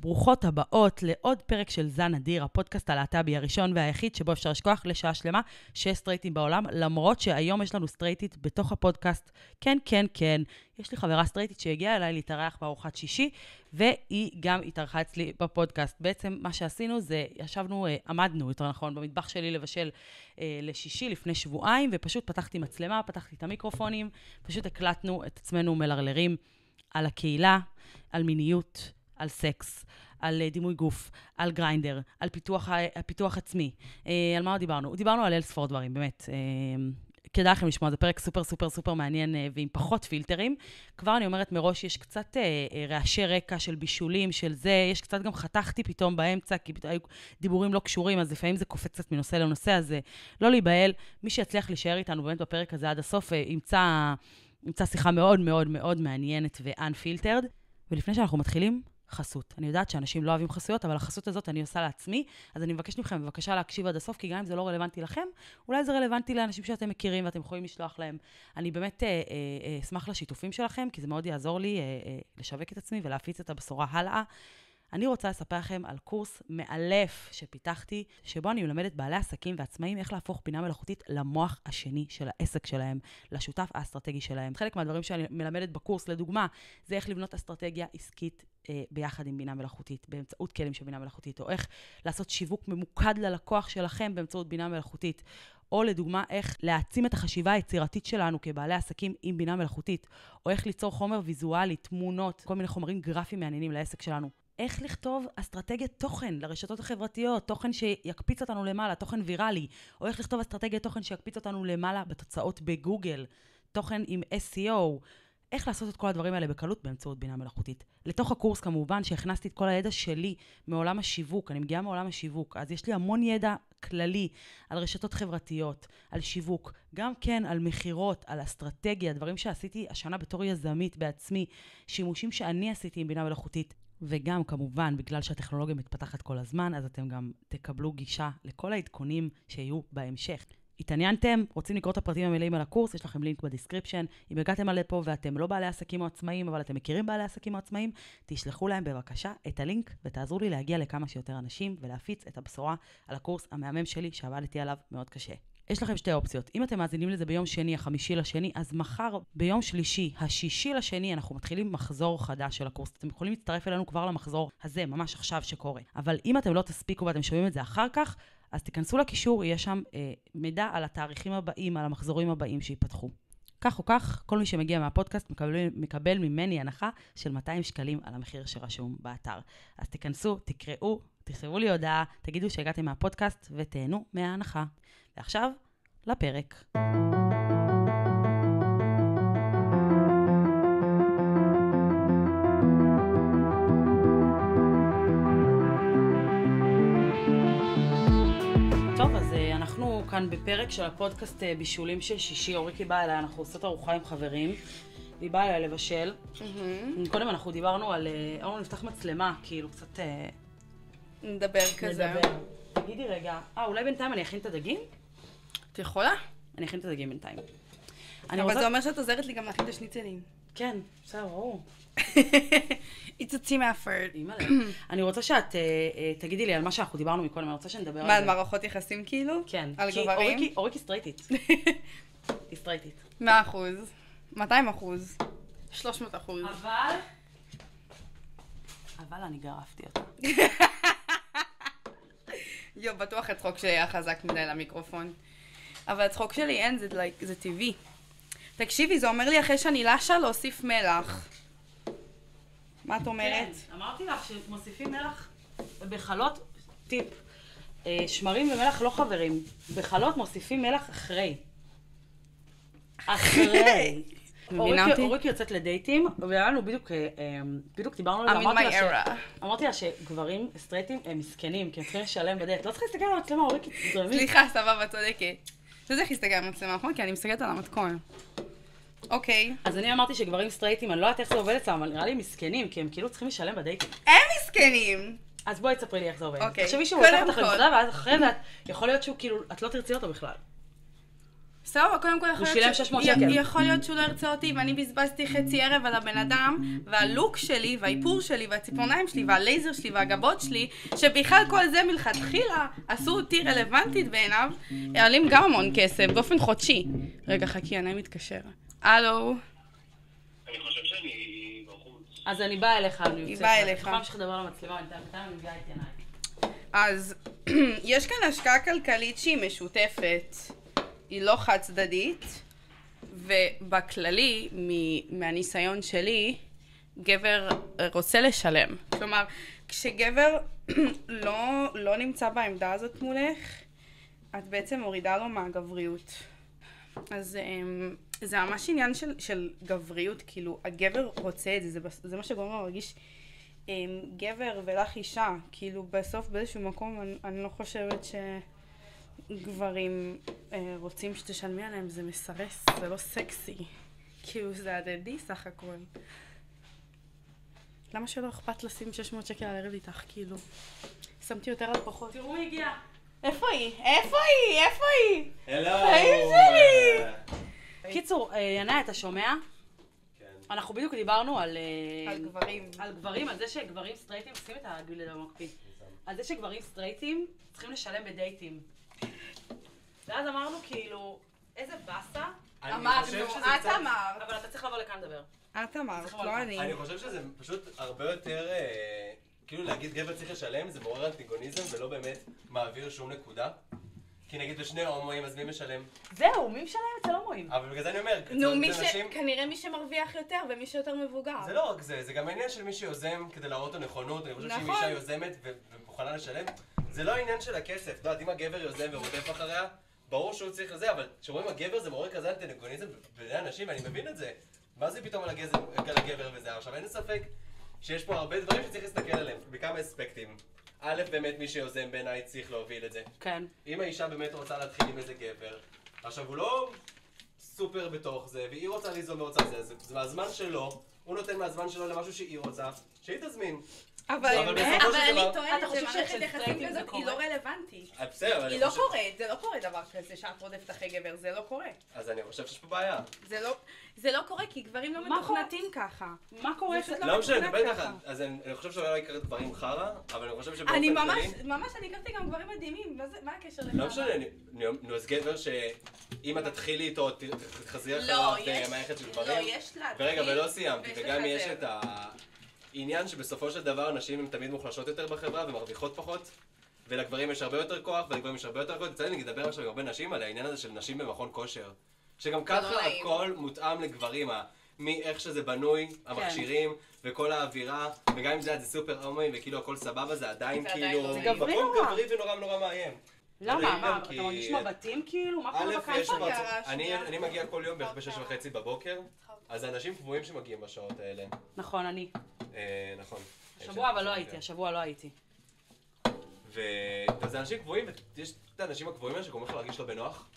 ברוכות הבאות לעוד פרק של זן אדיר, הפודקאסט הלהט"בי הראשון והיחיד שבו אפשר לשכוח לשעה שלמה שיש סטרייטים בעולם, למרות שהיום יש לנו סטרייטית בתוך הפודקאסט. כן, כן, כן. יש לי חברה סטרייטית שהגיעה אליי להתארח בארוחת שישי, והיא גם התארחה אצלי בפודקאסט. בעצם מה שעשינו זה, עמדנו יותר נכון, במטבח שלי לבשל לשישי לפני שבועיים, ופשוט פתחתי מצלמה, פתחתי את המיקרופונים, פשוט הקלטנו את עצמנו מלרלרים על הקהילה, על מיניות, על סקס, על דימוי גוף, על גריינדר, על פיתוח עצמי. על מה דיברנו? דיברנו על ספור דברים, באמת. כדאי לכם לשמוע, זה פרק סופר סופר סופר מעניין ועם פחות פילטרים. כבר אני אומרת מראש, יש קצת רעשי רקע של בישולים, של זה, יש קצת גם חתכתי פתאום באמצע, כי היו דיבורים לא קשורים, אז לפעמים זה קופץ קצת מנושא לנושא, אז לא להיבהל. מי שיצליח להישאר איתנו באמת בפרק הזה עד הסוף, ימצא שיחה מאוד מאוד מאוד מעניינת ו-unfiltered. ולפני שאנחנו מתחילים, חסות. אני יודעת שאנשים לא אוהבים חסויות, אבל החסות הזאת אני עושה לעצמי, אז אני מבקשת מכם, בבקשה להקשיב עד הסוף, כי גם אם זה לא רלוונטי לכם, אולי זה רלוונטי לאנשים שאתם מכירים ואתם יכולים לשלוח להם. אני באמת אשמח לשיתופים שלכם, כי זה מאוד יעזור לי לשווק את עצמי ולהפיץ את הבשורה הלאה. אני רוצה לספר לכם על קורס מאלף שפיתחתי, שבו אני מלמדת בעלי עסקים ועצמאים איך להפוך בינה מלאכותית למוח השני של העסק שלהם, לשותף האסטרטגי שלהם. חלק מהדברים שאני מלמדת בקורס, לדוגמה, זה איך לבנות אסטרטגיה עסקית ביחד עם בינה מלאכותית, באמצעות כלים של בינה מלאכותית, או איך לעשות שיווק ממוקד ללקוח שלכם באמצעות בינה מלאכותית, או לדוגמה, איך להעצים את החשיבה היצירתית שלנו כבעלי עסקים עם בינה מלאכותית, או איך ליצור חומר ויזואלי, תמונות, כל מיני חומרים גרפיים מעניינים לעסק שלנו. איך לכתוב אסטרטגיית תוכן לרשתות החברתיות, תוכן שיקפיץ אותנו למעלה, תוכן ויראלי, או איך לכתוב אסטרטגיית תוכן שיקפיץ אותנו למעלה בתוצאות בגוגל, תוכן עם SEO, איך לעשות את כל הדברים האלה בקלות באמצעות בינה מלאכותית. לתוך הקורס כמובן שהכנסתי את כל הידע שלי מעולם השיווק, אני מגיעה מעולם השיווק, אז יש לי המון ידע כללי על רשתות חברתיות, על שיווק, גם כן על מחירות, על אסטרטגיה, דברים שעשיתי השנה בתור יזמית בעצמי, שימושים שאני עשיתי עם בינה מלאכותית, וגם כמובן, בגלל שהטכנולוגיה מתפתחת כל הזמן, אז אתם גם תקבלו גישה לכל העדכונים שיהיו בהמשך. התעניינתם? רוצים לקרוא את הפרטים המלאים על הקורס? יש לכם לינק בדיסקריפשן. אם הגעתם על לפה ואתם לא בעלי עסקים או עצמאים, אבל אתם מכירים בעלי עסקים או עצמאים, תשלחו להם בבקשה את הלינק ותעזרו לי להגיע לכמה שיותר אנשים ולהפיץ את הבשורה על הקורס המהמם שלי שעבדתי עליו מאוד קשה. יש לכם שתי אופציות. אם אתם מאזינים לזה ביום שני, 5 לשני, אז מחר ביום שלישי, 6 לשני, אנחנו מתחילים מחזור חדש של הקורס. אתם יכולים להצטרף אלינו כבר למחזור הזה, ממש עכשיו שקורה. אבל אם אתם לא תספיקו ואתם שומעים את זה אחר כך, אז תיכנסו לקישור, יהיה שם מידע על התאריכים הבאים, על המחזורים הבאים שיפתחו. כך או כך, כל מי שמגיע מהפודקאסט מקבל ממני הנחה של 200 שקלים על המחיר שרשום באתר. אז תיכנסו, תקראו, תכתבו לי הודעה, תגידו שהגעתם מהפודקאסט ותהנו מההנחה. ועכשיו, לפרק. טוב, אז אנחנו כאן בפרק של הפודקאסט בישולים של שישי. אוריקי באה אליי, אנחנו עושות ארוחה עם חברים, והיא באה אליי לבשל. קודם אנחנו דיברנו על... נפתח מצלמה, כאילו קצת... נדבר כזה. תגידי רגע, אולי בינתיים אני אכין את הדגים? את יכולה? אני אכין את הדגים בינתיים. אבל זה אומר שאת עוזרת לי גם להכין את השניצלים. כן, בסדר, ברור. It's a team effort. אני רוצה שאת תגידי לי על מה שאנחנו דיברנו מקודם, אני רוצה שנדבר על זה. מה, על מערכות יחסים כאילו? כן. על גברים? אוריקי סטרייטית. היא סטרייטית. 100%. 200%. 300%. אבל אני גרפתי אותה. בטוח הצחוק שלי היה חזק מדי למיקרופון. אבל הצחוק שלי אין, זה טבעי. תקשיבי, זה אומר לי אחרי שאני לשה להוסיף מלח. מה את אומרת? כן, אמרתי לך שמוסיפים מלח בחלות, טיפ. שמרים ומלח לא חברים. בחלות מוסיפים מלח אחרי. אחרי. אוריקי יוצאת לדייטים, והיה לנו בדיוק דיברנו על זה, אמרתי לה שגברים סטרייטים הם מסכנים, כי הם צריכים לשלם בדייט. לא צריכה להסתכל על המצלמה, אוריקי, תזרמי. סליחה, סבבה, צודקת. לא צריך להסתכל על המצלמה, נכון? כי אני מסתכלת על המתכון. אוקיי. אז אני אמרתי שגברים סטרייטים, אני לא יודעת איך זה עובד אצלם, אבל נראה לי מסכנים, כי הם כאילו צריכים לשלם בדייטים. הם מסכנים! אז בואי תספרי לי איך זה עובד. אוקיי. תחשבי שהוא הולך אותך למסעדה, ואז אחרי זה יכול להיות שהוא כאילו, את לא תרצי אותו בכלל. סבבה, קודם כל הוא שילם 600 שקל. יכול להיות שהוא לא ירצה אותי ואני בזבזתי חצי ערב על הבן אדם, והלוק שלי והאיפור שלי והציפורניים שלי והלייזר שלי והגבות שלי, שבכלל כל זה מלכתחילה עשו אותי רלוונטית בעיניו, העלים גם המון כסף באופן חודשי. רגע, חכי, אני מתקשר. הלו. אני חושב שאני בחוץ. אז אני באה אליך, אני יוצאת. היא באה אליך. אני יכולה להמשיך לדבר למצלמה, אני מביאה את עיניי. אז יש כאן השקעה כלכלית שהיא משותפת, היא לא חד צדדית, ובכללי, מהניסיון שלי, גבר רוצה לשלם. כלומר, כשגבר לא נמצא בעמדה הזאת מולך, את בעצם מורידה לו מהגבריות. אז זה ממש עניין של גבריות, כאילו הגבר רוצה את זה, זה מה שגורם לו להרגיש גבר ולך אישה, כאילו בסוף באיזשהו מקום אני לא חושבת שגברים רוצים שתשלמי עליהם, זה מסרס, זה לא סקסי, כאילו זה הדדי סך הכל. למה שלא אכפת לשים 600 שקל על ערב איתך, כאילו? שמתי יותר על פחות. תראו מי הגיע. איפה היא? איפה היא? איפה היא? הלו! חיים שלי! קיצור, ינאי, אתה שומע? כן. אנחנו בדיוק דיברנו על גברים. על גברים, על זה שגברים סטרייטים, שים את הגליל המקפיא. על זה שגברים סטרייטים צריכים לשלם בדייטים. ואז אמרנו כאילו, איזה באסה, אמרנו, את אמרת. אבל אתה צריך לבוא לכאן לדבר. את אמרת, לא אני. אני חושב שזה פשוט הרבה יותר, כאילו להגיד גבר צריך לשלם, זה מעורר אנטיגוניזם ולא באמת מעביר שום נקודה. כי נגיד בשני הומואים, אז מי משלם? זהו, מי משלם אצל הומואים? אבל בגלל זה אני אומר, נו, נשים... כנראה מי שמרוויח יותר ומי שיותר מבוגר. זה לא רק זה, זה גם העניין של מי שיוזם כדי להראות לו נכונות. אני חושב שאם נכון. אישה יוזמת ומוכנה לשלם, זה לא העניין של הכסף. אתה יודעת, אם הגבר יוזם ורודף אחריה, ברור שהוא צריך לזה, אבל כשרואים הגבר זה מעורר כזה אנטיגוניזם בידי אנשים, ואני מבין את זה. מה זה פתאום על הגבר וזה? עכשיו אין ספק שיש פה הרבה דברים שצריך להסתכל עליהם, בכמה אספקטים. א', באמת מי שיוזם בעיניי צריך להוביל את זה. כן. אם האישה באמת רוצה להתחיל עם איזה גבר, עכשיו הוא לא סופר בתוך זה, והיא רוצה ליזום ורוצה זה מהזמן שלו, הוא נותן מהזמן שלו למשהו שהיא רוצה, שהיא תזמין. אבל בסופו של אני דבר- טוענת אתה חושב שמערכת שאצל יחסים סטרייטים זה כזאת היא קורה? לא רלוונטית. בסדר, אבל היא אני לא חושב... קורית, זה לא קורה דבר כזה שאת רודפת אחרי גבר, זה לא קורה. אז אני חושב שיש פה בעיה. זה לא קורה כי גברים לא מה קורה? מתוכנתים ככה. מה קורה זה פשוט אצל... לא משנה, מתוכנן נדבר ככה. איתך, אז אני חושב שאולי לא יקרה דברים חרא, אבל אני חושב שבאופן אני כללי... ממש, אני הכרתי גם גברים מדהימים, מה הקשר לך? לא משנה, נו, אז גבר שאם את תתחילי איתו, תחזרי לא, אחריו יש... מערכת של לא, דברים. יש להתחיל. ורגע, ולא סיימתי, ויש וגם יש לחזר. את העניין שבסופו של דבר נשים הן תמיד מוחלשות יותר בחברה ומרוויחות פחות, ולגברים יש הרבה יותר כוח, ולגברים יש הרבה יותר כוח. יצא לי לדבר עכשיו עם הרבה נשים על העניין הזה של נשים במכון כושר. שגם ככה נעים. הכל מותאם לגברים, מאיך שזה בנוי, המכשירים, וכל האווירה, וגם אם זה סופר הומואים וכאילו הכל סבבה, זה עדיין זה עדיין כאילו... לא זה גברי מקום נורא. גברי ונורא נורא מאיים. למה? לא, מה? גם אתה כי- מרגיש מבטים כאילו? מה קורה א', יש בקהל? פרצות, קרה, שנייה. אני מגיע כל יום בערך ב6:30 בבוקר, אז זה אנשים קבועים שמגיעים בשעות האלה. נכון, אני. נכון. השבוע אבל לא הייתי, השבוע לא הייתי. וזה אנשים קבועים, ויש את האנשים הקבועים האלה שגורמים לך להרגיש לא בנוח.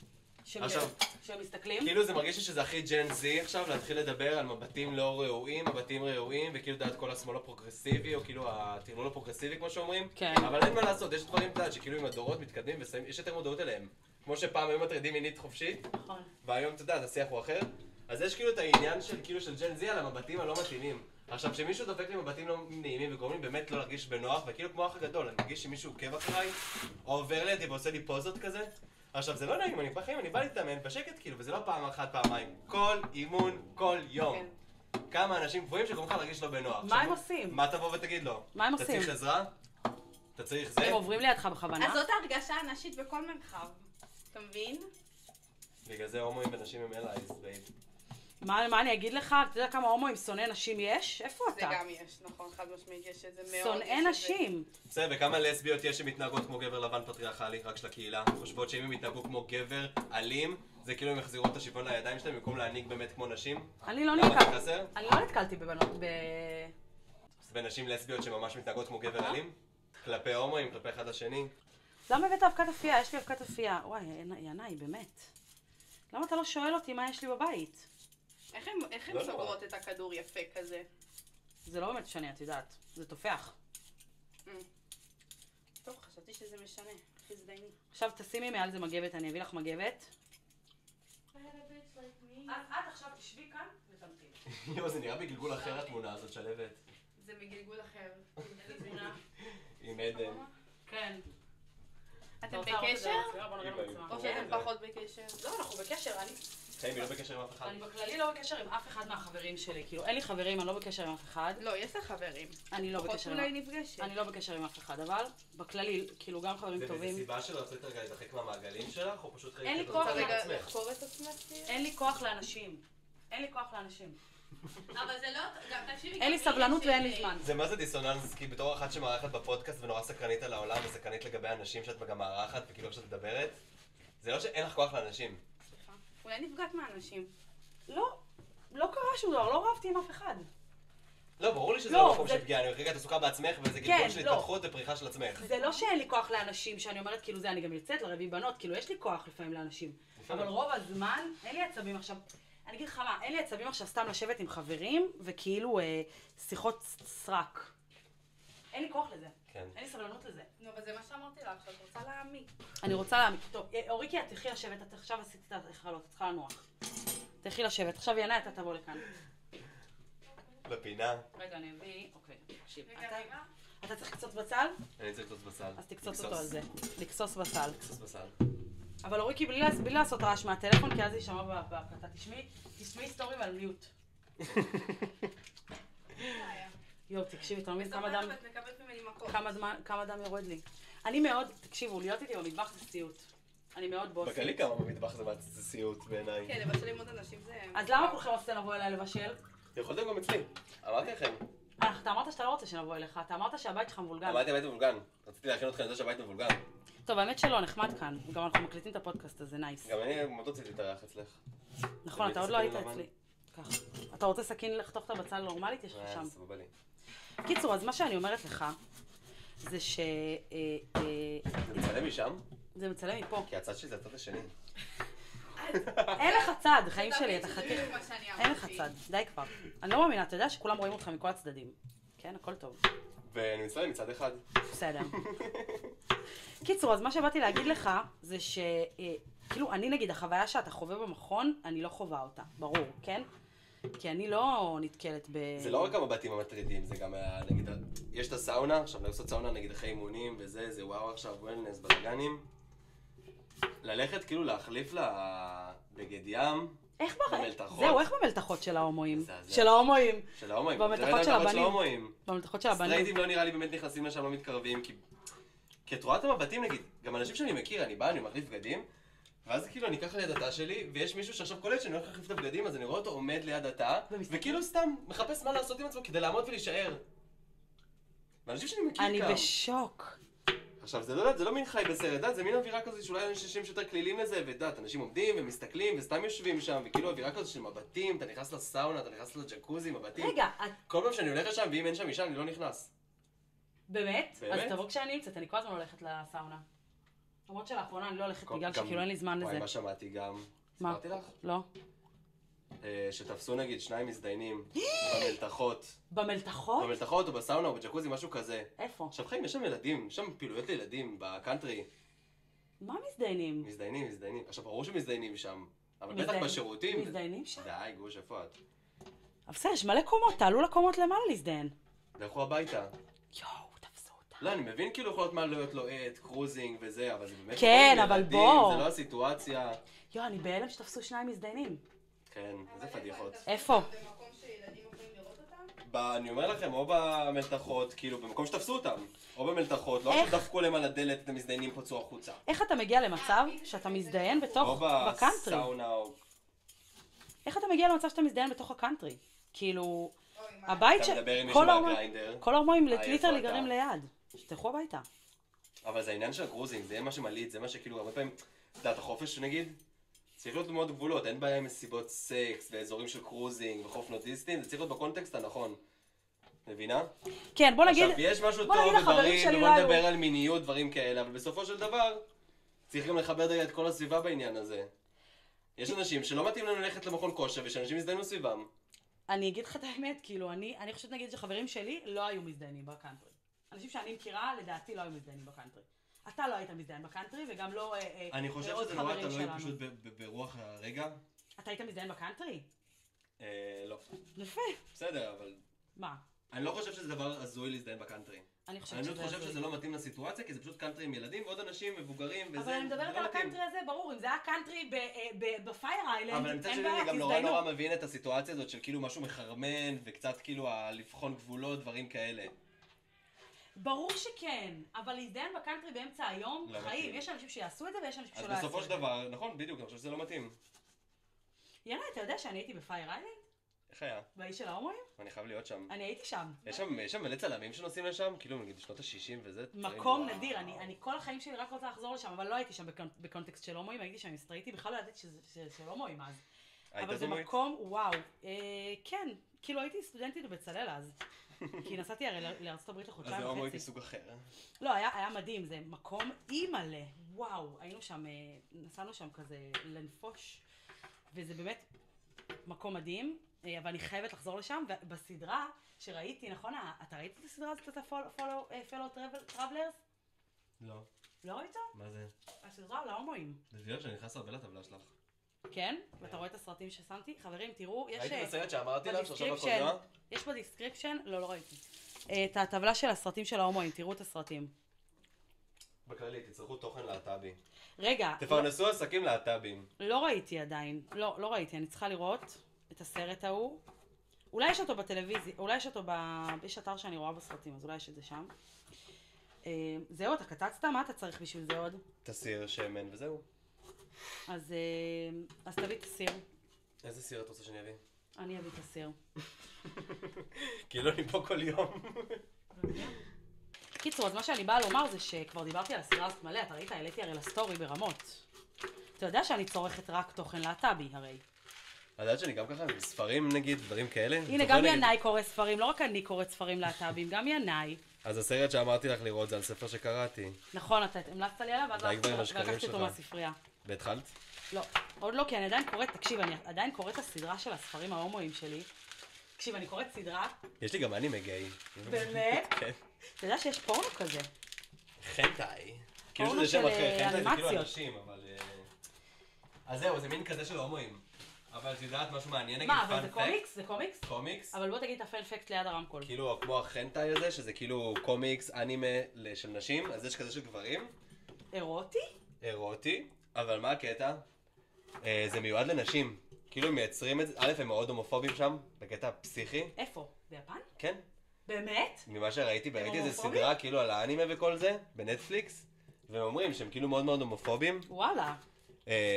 עכשיו- שהם מסתכלים? כאילו זה מרגיש לי שזה הכי ג'ן זי עכשיו, להתחיל לדבר על מבטים לא ראויים, מבטים ראויים, וכאילו דעת כל השמאל הפרוגרסיבי, או כאילו הטרלול הפרוגרסיבי כמו שאומרים. כן. אבל אין מה לעשות, יש דברים, אתה יודע, שכאילו עם הדורות מתקדמים, יש יותר מודעות אליהם. כמו שפעם היו מטרידים מינית חופשית, נכון. והיום, אתה יודע, השיח הוא אחר. אז יש כאילו את העניין של כאילו של ג'ן זי על המבטים הלא מתאימים. עכשיו, כשמישהו דופק לי מבטים לא נעימים וגורמים לי באמת לא להרגיש בנוח, וכאילו כמו אח הגדול, אני מרגיש שמישהו עוקב אחריי, או עובר לידי ועושה לי פוזות כזה. עכשיו, זה לא נעים, אני בחיים, אני בא להתאמן בשקט כאילו, וזה לא פעם אחת, פעמיים. כל אימון, כל יום. כן. כמה אנשים קבועים שגורמים לך להרגיש לא בנוח. מה הם עכשיו, עושים? מה תבוא ותגיד לו? מה הם אתה עושים? צריך עזרה? אתה צריך זה? הם עוברים לידך בכוונה? אז זאת ההרגשה הנשית בכל מרחב, אתה מבין? בגלל זה הומואים ונשים הם אלייז, בייב. מה אני אגיד לך? אתה יודע כמה הומואים שונאי נשים יש? איפה זה אתה? גם יש, נכון, חד משמעית יש את זה מאוד. שונאי יש את זה. נשים. בסדר, וכמה לסביות יש שמתנהגות כמו גבר לבן פטריארכלי, רק של הקהילה? חושבות שאם הם יתנהגו כמו גבר אלים, זה כאילו הם יחזירו את השוויון לידיים שלהם במקום להעניק באמת כמו נשים? אני לא למה נתקלתי. זה חסר? אני לא נתקלתי בבנות ונשים לסביות שממש מתנהגות כמו גבר אלים? כלפי הומואים, כלפי אחד לשני? למה הבאת אבקת אפייה? יש לי אבקת אפייה. וואי, ינאי, באמת. למה אתה לא שואל אותי מה יש לי בבית? איך לא הן נורא. סוגרות את הכדור יפה כזה? זה לא באמת משנה, את יודעת. זה תופח. טוב, חשבתי שזה משנה. איך הזדייני. עכשיו תשימי מעל זה מגבת, אני אביא לך מגבת. אז את עכשיו תשבי כאן ותמתין. יואו, זה נראה בגלגול אחר התמונה הזאת, שלבת. זה מגלגול אחר. איזה תמונה? עם עדן. כן. אתם בקשר? בוא נראה במצלמה. או שאתם פחות בקשר? לא, אנחנו בקשר, חיים, היא לא בקשר עם אף אחד. אני בכללי לא בקשר עם אף אחד מהחברים שלי. כאילו, אין לי חברים, אני לא בקשר עם אף אחד. לא, יש לך חברים. אני לא פחות בקשר עם... אולי נפגשת. אני לא בקשר עם אף אחד, אבל בכללי, כאילו, גם חברים זה טובים. באיזה סיבה שלא רצית רגע להתרחק מהמעגלים שלך, או פשוט אין לי את כוח רוצה רגע לעצמך? לחקור את עצמך? אין לי כוח לאנשים. אין לי כוח לאנשים. אבל זה לא... גם תקשיבי... אין לי סבלנות ואין לי זמן. זה מה זה דיסוננס, כי בתור אחת שמארחת בפודקאסט ונורא סקרנית על העולם וסקרנית לגבי אנשים שאת גם מארחת וכאילו כשאת מדברת, זה לא שאין לך כוח לאנשים. סליחה. אולי נפגעת מהאנשים. לא קרה שום דבר, לא רבתי עם אף אחד. לא, ברור לי שזה לא, לא מקום זה- של פגיעה, אני רגע את עסוקה בעצמך וזה כן, גלגול של לא. התפתחות ופריחה של עצמך. זה לא שאין לי כוח לאנשים, שאני אומרת כאילו זה, אני גם יוצאת לרביעי בנות, כאילו יש לי כוח לפעמים לאנשים. אבל רוב הזמן, אין לי עצבים עכשיו, אני אגיד לך מה, אין לי עצבים עכשיו סתם לשבת עם חברים, וכאילו שיחות סרק. אין לי כוח לזה. כן. אין לי סבלנות לזה. נו, אבל זה מה שאמרתי לך, שאת רוצה להעמיק. אני רוצה להעמיק. טוב, אוריקי, את תלכי לשבת, את עכשיו עשית את החלות, את צריכה לנוח. תלכי לשבת, עכשיו ינאי, אתה תבוא לכאן. בפינה. רגע, אני אביא, אוקיי, תקשיב. רגע, רגע. אתה צריך לקצוץ בצל? אני צריך לקצוץ בצל. אז תקצוץ אותו על זה. לקסוס בצל. לקצוץ בצל. אבל אוריקי, בלי לעשות רעש מהטלפון, כי אז זה יישמע בהקלטה. תשמעי סטורים על מיוט. יואו, תקשיבי, אתה לא מבין כמה דם... את מקבלת ממני מקום. כמה דם יורד לי. אני מאוד, תקשיבו, להיות איתי במטבח זה סיוט. אני מאוד בוסית. בכללי כמה במטבח זה סיוט בעיניי. כן, לבשל עם עוד אנשים זה... אז למה כולכם רציתם לבוא אליי לבשל? יכולתם גם אצלי. אמרתי לכם. אתה אמרת שאתה לא רוצה שנבוא אליך, אתה אמרת שהבית שלך מבולגן. אמרתי הבית מבולגן. רציתי להכין אתכם לזה שהבית מבולגן. טוב, האמת שלא, נחמד כאן. גם אנחנו מקליטים את הפודקאסט הזה, נייס. גם אני מאוד רציתי להתארח אצלך. נכון, אתה עוד לא היית אצלי. ככה. אתה רוצה סכין לחתוך את הבצל נורמלית? יש לך שם. סבבה לי. קיצור, אז מה שאני אומרת לך, זה ש... זה מצלם משם? זה מצלם מפה. כי הצד שלי זה הצד השני. אין לך צד, חיים שלי, אתה חתיך. בדיוק מה שאני אין לך אמרתי. צד, די כבר. אני לא מאמינה, אתה יודע שכולם רואים אותך מכל הצדדים. כן, הכל טוב. ואני מצלם מצד אחד. בסדר. קיצור, אז מה שבאתי להגיד לך, זה ש... כאילו, אני נגיד, החוויה שאתה חווה במכון, אני לא חווה אותה, ברור, כן? כי אני לא נתקלת ב... זה לא רק המבטים המטרידים, זה גם, נגיד, יש את הסאונה, עכשיו לעשות סאונה נגיד אחרי אימונים וזה, זה וואו עכשיו וולנס בלגנים. ללכת כאילו להחליף לבגד ים, איך במלתחות. זהו, איך במלתחות של ההומואים? מזעזע. של ההומואים. של ההומואים. במלתחות של הבנים. ההומואים. במלתחות של הבנים. סטרייטים לא נראה לי באמת נכנסים לשם, לא מתקרבים, כי את רואה את המבטים נגיד, גם אנשים שאני מכיר, אני בא, אני מחליף בגדים, ואז כאילו אני אקח ליד התא שלי, ויש מישהו שעכשיו קולט שאני הולך להחליף את הבגדים, אז אני רואה אותו עומד ליד התא, וכאילו סתם מחפש מה לעשות עם עצמו כדי לעמוד ולהישאר. ואנשים שאני מכיר אני גם. בשוק. עכשיו, זה לא יודעת, זה לא מין חי בסרט, זה מין אווירה כזאת שאולי אנשים שיותר כלילים לזה, ודעת, אנשים עומדים ומסתכלים וסתם יושבים שם, וכאילו אווירה כזאת של מבטים, אתה נכנס לסאונה, אתה נכנס לג'קוזי, מבטים. רגע, את כל פעם שאני הולך לשם, ואם אין שם אישה, אני לא נכנס. באמת? אז באמת? תבוא כשאני נמצאת, אני כל הזמן הולכת לסאונה. למרות שלאחרונה אני לא הולכת בגלל גם- שכאילו אין לי זמן וואי, לזה. מה שמעתי גם, מה? סיפרתי לך? לא. שתפסו נגיד 2 מזדיינים במלתחות, במלתחות? במלתחות או בסאונה או בג'קוזי, משהו כזה. איפה? עכשיו חיים, יש שם ילדים, יש שם פעילויות לילדים בקאנטרי, מה מזדיינים? מזדיינים. עכשיו ברור שמזדיינים שם, אבל בטח מזדיינים. בשירותים. מזדיינים שם? די, גוש, איפה את? אבל בסדר, יש מלא קומות, תעלו לקומות למעלה להזדיין. לכו הביתה. יואו, תפסו אותה. לא, אני מבין כאילו יכול להיות מה להיות לוהט, קרוזינג וזה, אבל זה באמת... כן, כל אבל ילדים, בוא. זה לא הסיטואציה. יואו, אני בהלם שתפסו 2 מזדיינים. כן, איזה פדיחות. איפה? במקום שילדים יכולים לראות אותם? אני אומר לכם, או במלתחות, כאילו, במקום שתפסו אותם. או במלתחות, לא איך? שדפקו להם על הדלת, את המזדיינים פצעו החוצה. איך אתה מגיע למצב שאתה מזדיין או בתוך, בקאנטרי? בסאונה, או... איך אתה מגיע למצב שאתה מזדיין בתוך הקאנטרי? כאילו, אוי, מה? הבית אתה מדבר עם מישהו כל ההומואים- מהגריינדר. כל ההומואים איפה ליטרלי אתה? גרים ליד. שתלכו הביתה. אבל זה העניין של הקרוזינג, זה מה שמליט, זה מה שכאילו, הרבה פעמים, אתה יודע, את החופש נגיד, צריך להיות מאוד גבולות, אין בעיה עם מסיבות סקס ואזורים של קרוזינג וחוף נודיסטים, זה צריך להיות בקונטקסט הנכון. מבינה? כן, בוא נגיד... עכשיו, יש משהו בוא טוב נגיד לחברים ובריא, שלי ובוא לא היו. נדבר על מיניות, דברים כאלה, אבל בסופו של דבר, צריך גם לכבד רגע את כל הסביבה בעניין הזה. יש אנשים שלא מתאים לנו ללכת למכון כושר, ושאנשים יזדיינו סביבם. אני אגיד לך את האמת, כאילו, אני חושבת נגיד שחברים שלי לא היו מזדיינים בקאנטרי. אנשים שאני מכירה, לדעתי לא היו מזדיינים בקאנטרי. אתה לא היית מזדיין בקאנטרי, וגם לא אני חושב עוד שזה נורא חברים תלוי שלנו. פשוט ברוח הרגע. אתה היית מזדיין בקאנטרי? לא. יפה. בסדר, אבל... מה? אני לא חושב שזה דבר הזוי להזדיין בקאנטרי. אני חושבת אני שזה... חושב שזה לא מתאים לסיטואציה, כי זה פשוט קאנטרי עם ילדים ועוד אנשים מבוגרים וזה... אבל אני מדברת על הקאנטרי הזה, ברור, אם זה היה קאנטרי בפייר איילנד, אבל מצד שני אני גם נורא מבין את הסיטואציה הזאת של כאילו משהו מחרמן וקצת כאילו לבחון גבולות, דברים כאלה. ברור שכן, אבל להזדיין בקאנטרי באמצע היום, חיים, יש אנשים שיעשו את זה ויש אנשים שלא יעשו את זה. אז בסופו של דבר, נכון, בדיוק, אני חושב שזה לא מתאים. יאללה, אתה יודע שאני הייתי בפייר איילנד? איך היה? באיש של ההומואים? אני חייב להיות שם. אני הייתי שם. יש שם מלא צלמים שנוסעים לשם? כאילו נגיד שנות ה-60 וזה? מקום נדיר, אני כל החיים שלי רק רוצה לחזור לשם, אבל לא הייתי שם בקונטקסט של הומואים, הייתי שם עם סטרייטים, בכלל לא ידעתי שזה של הומואים אז. אבל זה מקום, וואו, כן, כאילו הייתי סטודנטית בבצלאל אז. כי נסעתי הרי לארצות הברית לחודשיים וחצי. אז זה הומואי מסוג אחר. לא, היה מדהים, זה מקום אימא'לה, וואו, היינו שם, נסענו שם כזה לנפוש, וזה באמת מקום מדהים, אבל אני חייבת לחזור לשם, ובסדרה שראיתי, נכון, אתה ראית את הסדרה הזאת, את ה-Fellow Travelers? לא. לא ראית? מה זה? הסדרה על ההומואים. זה וידאו שאני נכנס הרבה לטבלה שלך. כן? ואתה רואה את הסרטים ששמתי? חברים, תראו, יש... ראיתי בסרט שאמרתי לך, שעכשיו בקולנוע? יש בדיסקריפשן, לא ראיתי. את הטבלה של הסרטים של ההומואים, תראו את הסרטים. בכללי, תצטרכו תוכן להט"בי. רגע. תפרנסו עסקים להט"בים. לא ראיתי עדיין, לא ראיתי, אני צריכה לראות את הסרט ההוא. אולי יש אותו בטלוויזיה, אולי יש אותו יש אתר שאני רואה בסרטים, אז אולי יש את זה שם. זהו, אתה קטצת? מה אתה צריך בשביל זה עוד? תסיר, שמן וזהו. אז תביא את הסיר. איזה סיר את רוצה שאני אביא? אני אביא את הסיר. כאילו אני פה כל יום. קיצור, אז מה שאני באה לומר זה שכבר דיברתי על הסדרה הזאת מלא, אתה ראית, העליתי הרי לסטורי ברמות. אתה יודע שאני צורכת רק תוכן להט"בי הרי. את יודעת שאני גם ככה, ספרים נגיד, דברים כאלה? הנה, גם ינאי קורא ספרים, לא רק אני קוראת ספרים להט"בים, גם ינאי. אז הסרט שאמרתי לך לראות זה על ספר שקראתי. נכון, אתה המלצת לי עליו, ואז לקחתי אותו מהספרייה. והתחלת? לא, עוד לא, כי אני עדיין קוראת, תקשיב, אני עדיין קוראת את הסדרה של הספרים ההומואיים שלי. תקשיב, אני קוראת סדרה. יש לי גם אנימה גיי. באמת? כן. אתה יודע שיש פורנו כזה? חנטאי. כאילו פורנו שזה שם של אחר, חנטאי זה כאילו אנימציות. אנשים, אבל... אז זהו, זה מין כזה של הומואים. אבל את יודעת משהו מעניין, נגיד מה, אבל פאן זה פקט? קומיקס? זה קומיקס? קומיקס? אבל בוא תגיד את הפן-פקט ליד הרמקול. כאילו כמו החנטאי הזה, שזה כאילו קומיקס, אנימה של נשים, אז יש כזה של גברים. אירוטי? אירוטי, אבל מה הקטע? זה מיועד לנשים. כאילו הם מייצרים את זה, א' הם מאוד הומופובים שם, בקטע פסיכי. איפה? ביפן? כן. באמת? ממה שראיתי, ראיתי איזה הומופובים? סדרה כאילו על האנימה וכל זה, בנטפליקס, והם אומרים שהם כאילו מאוד מאוד הומופובים. וואלה.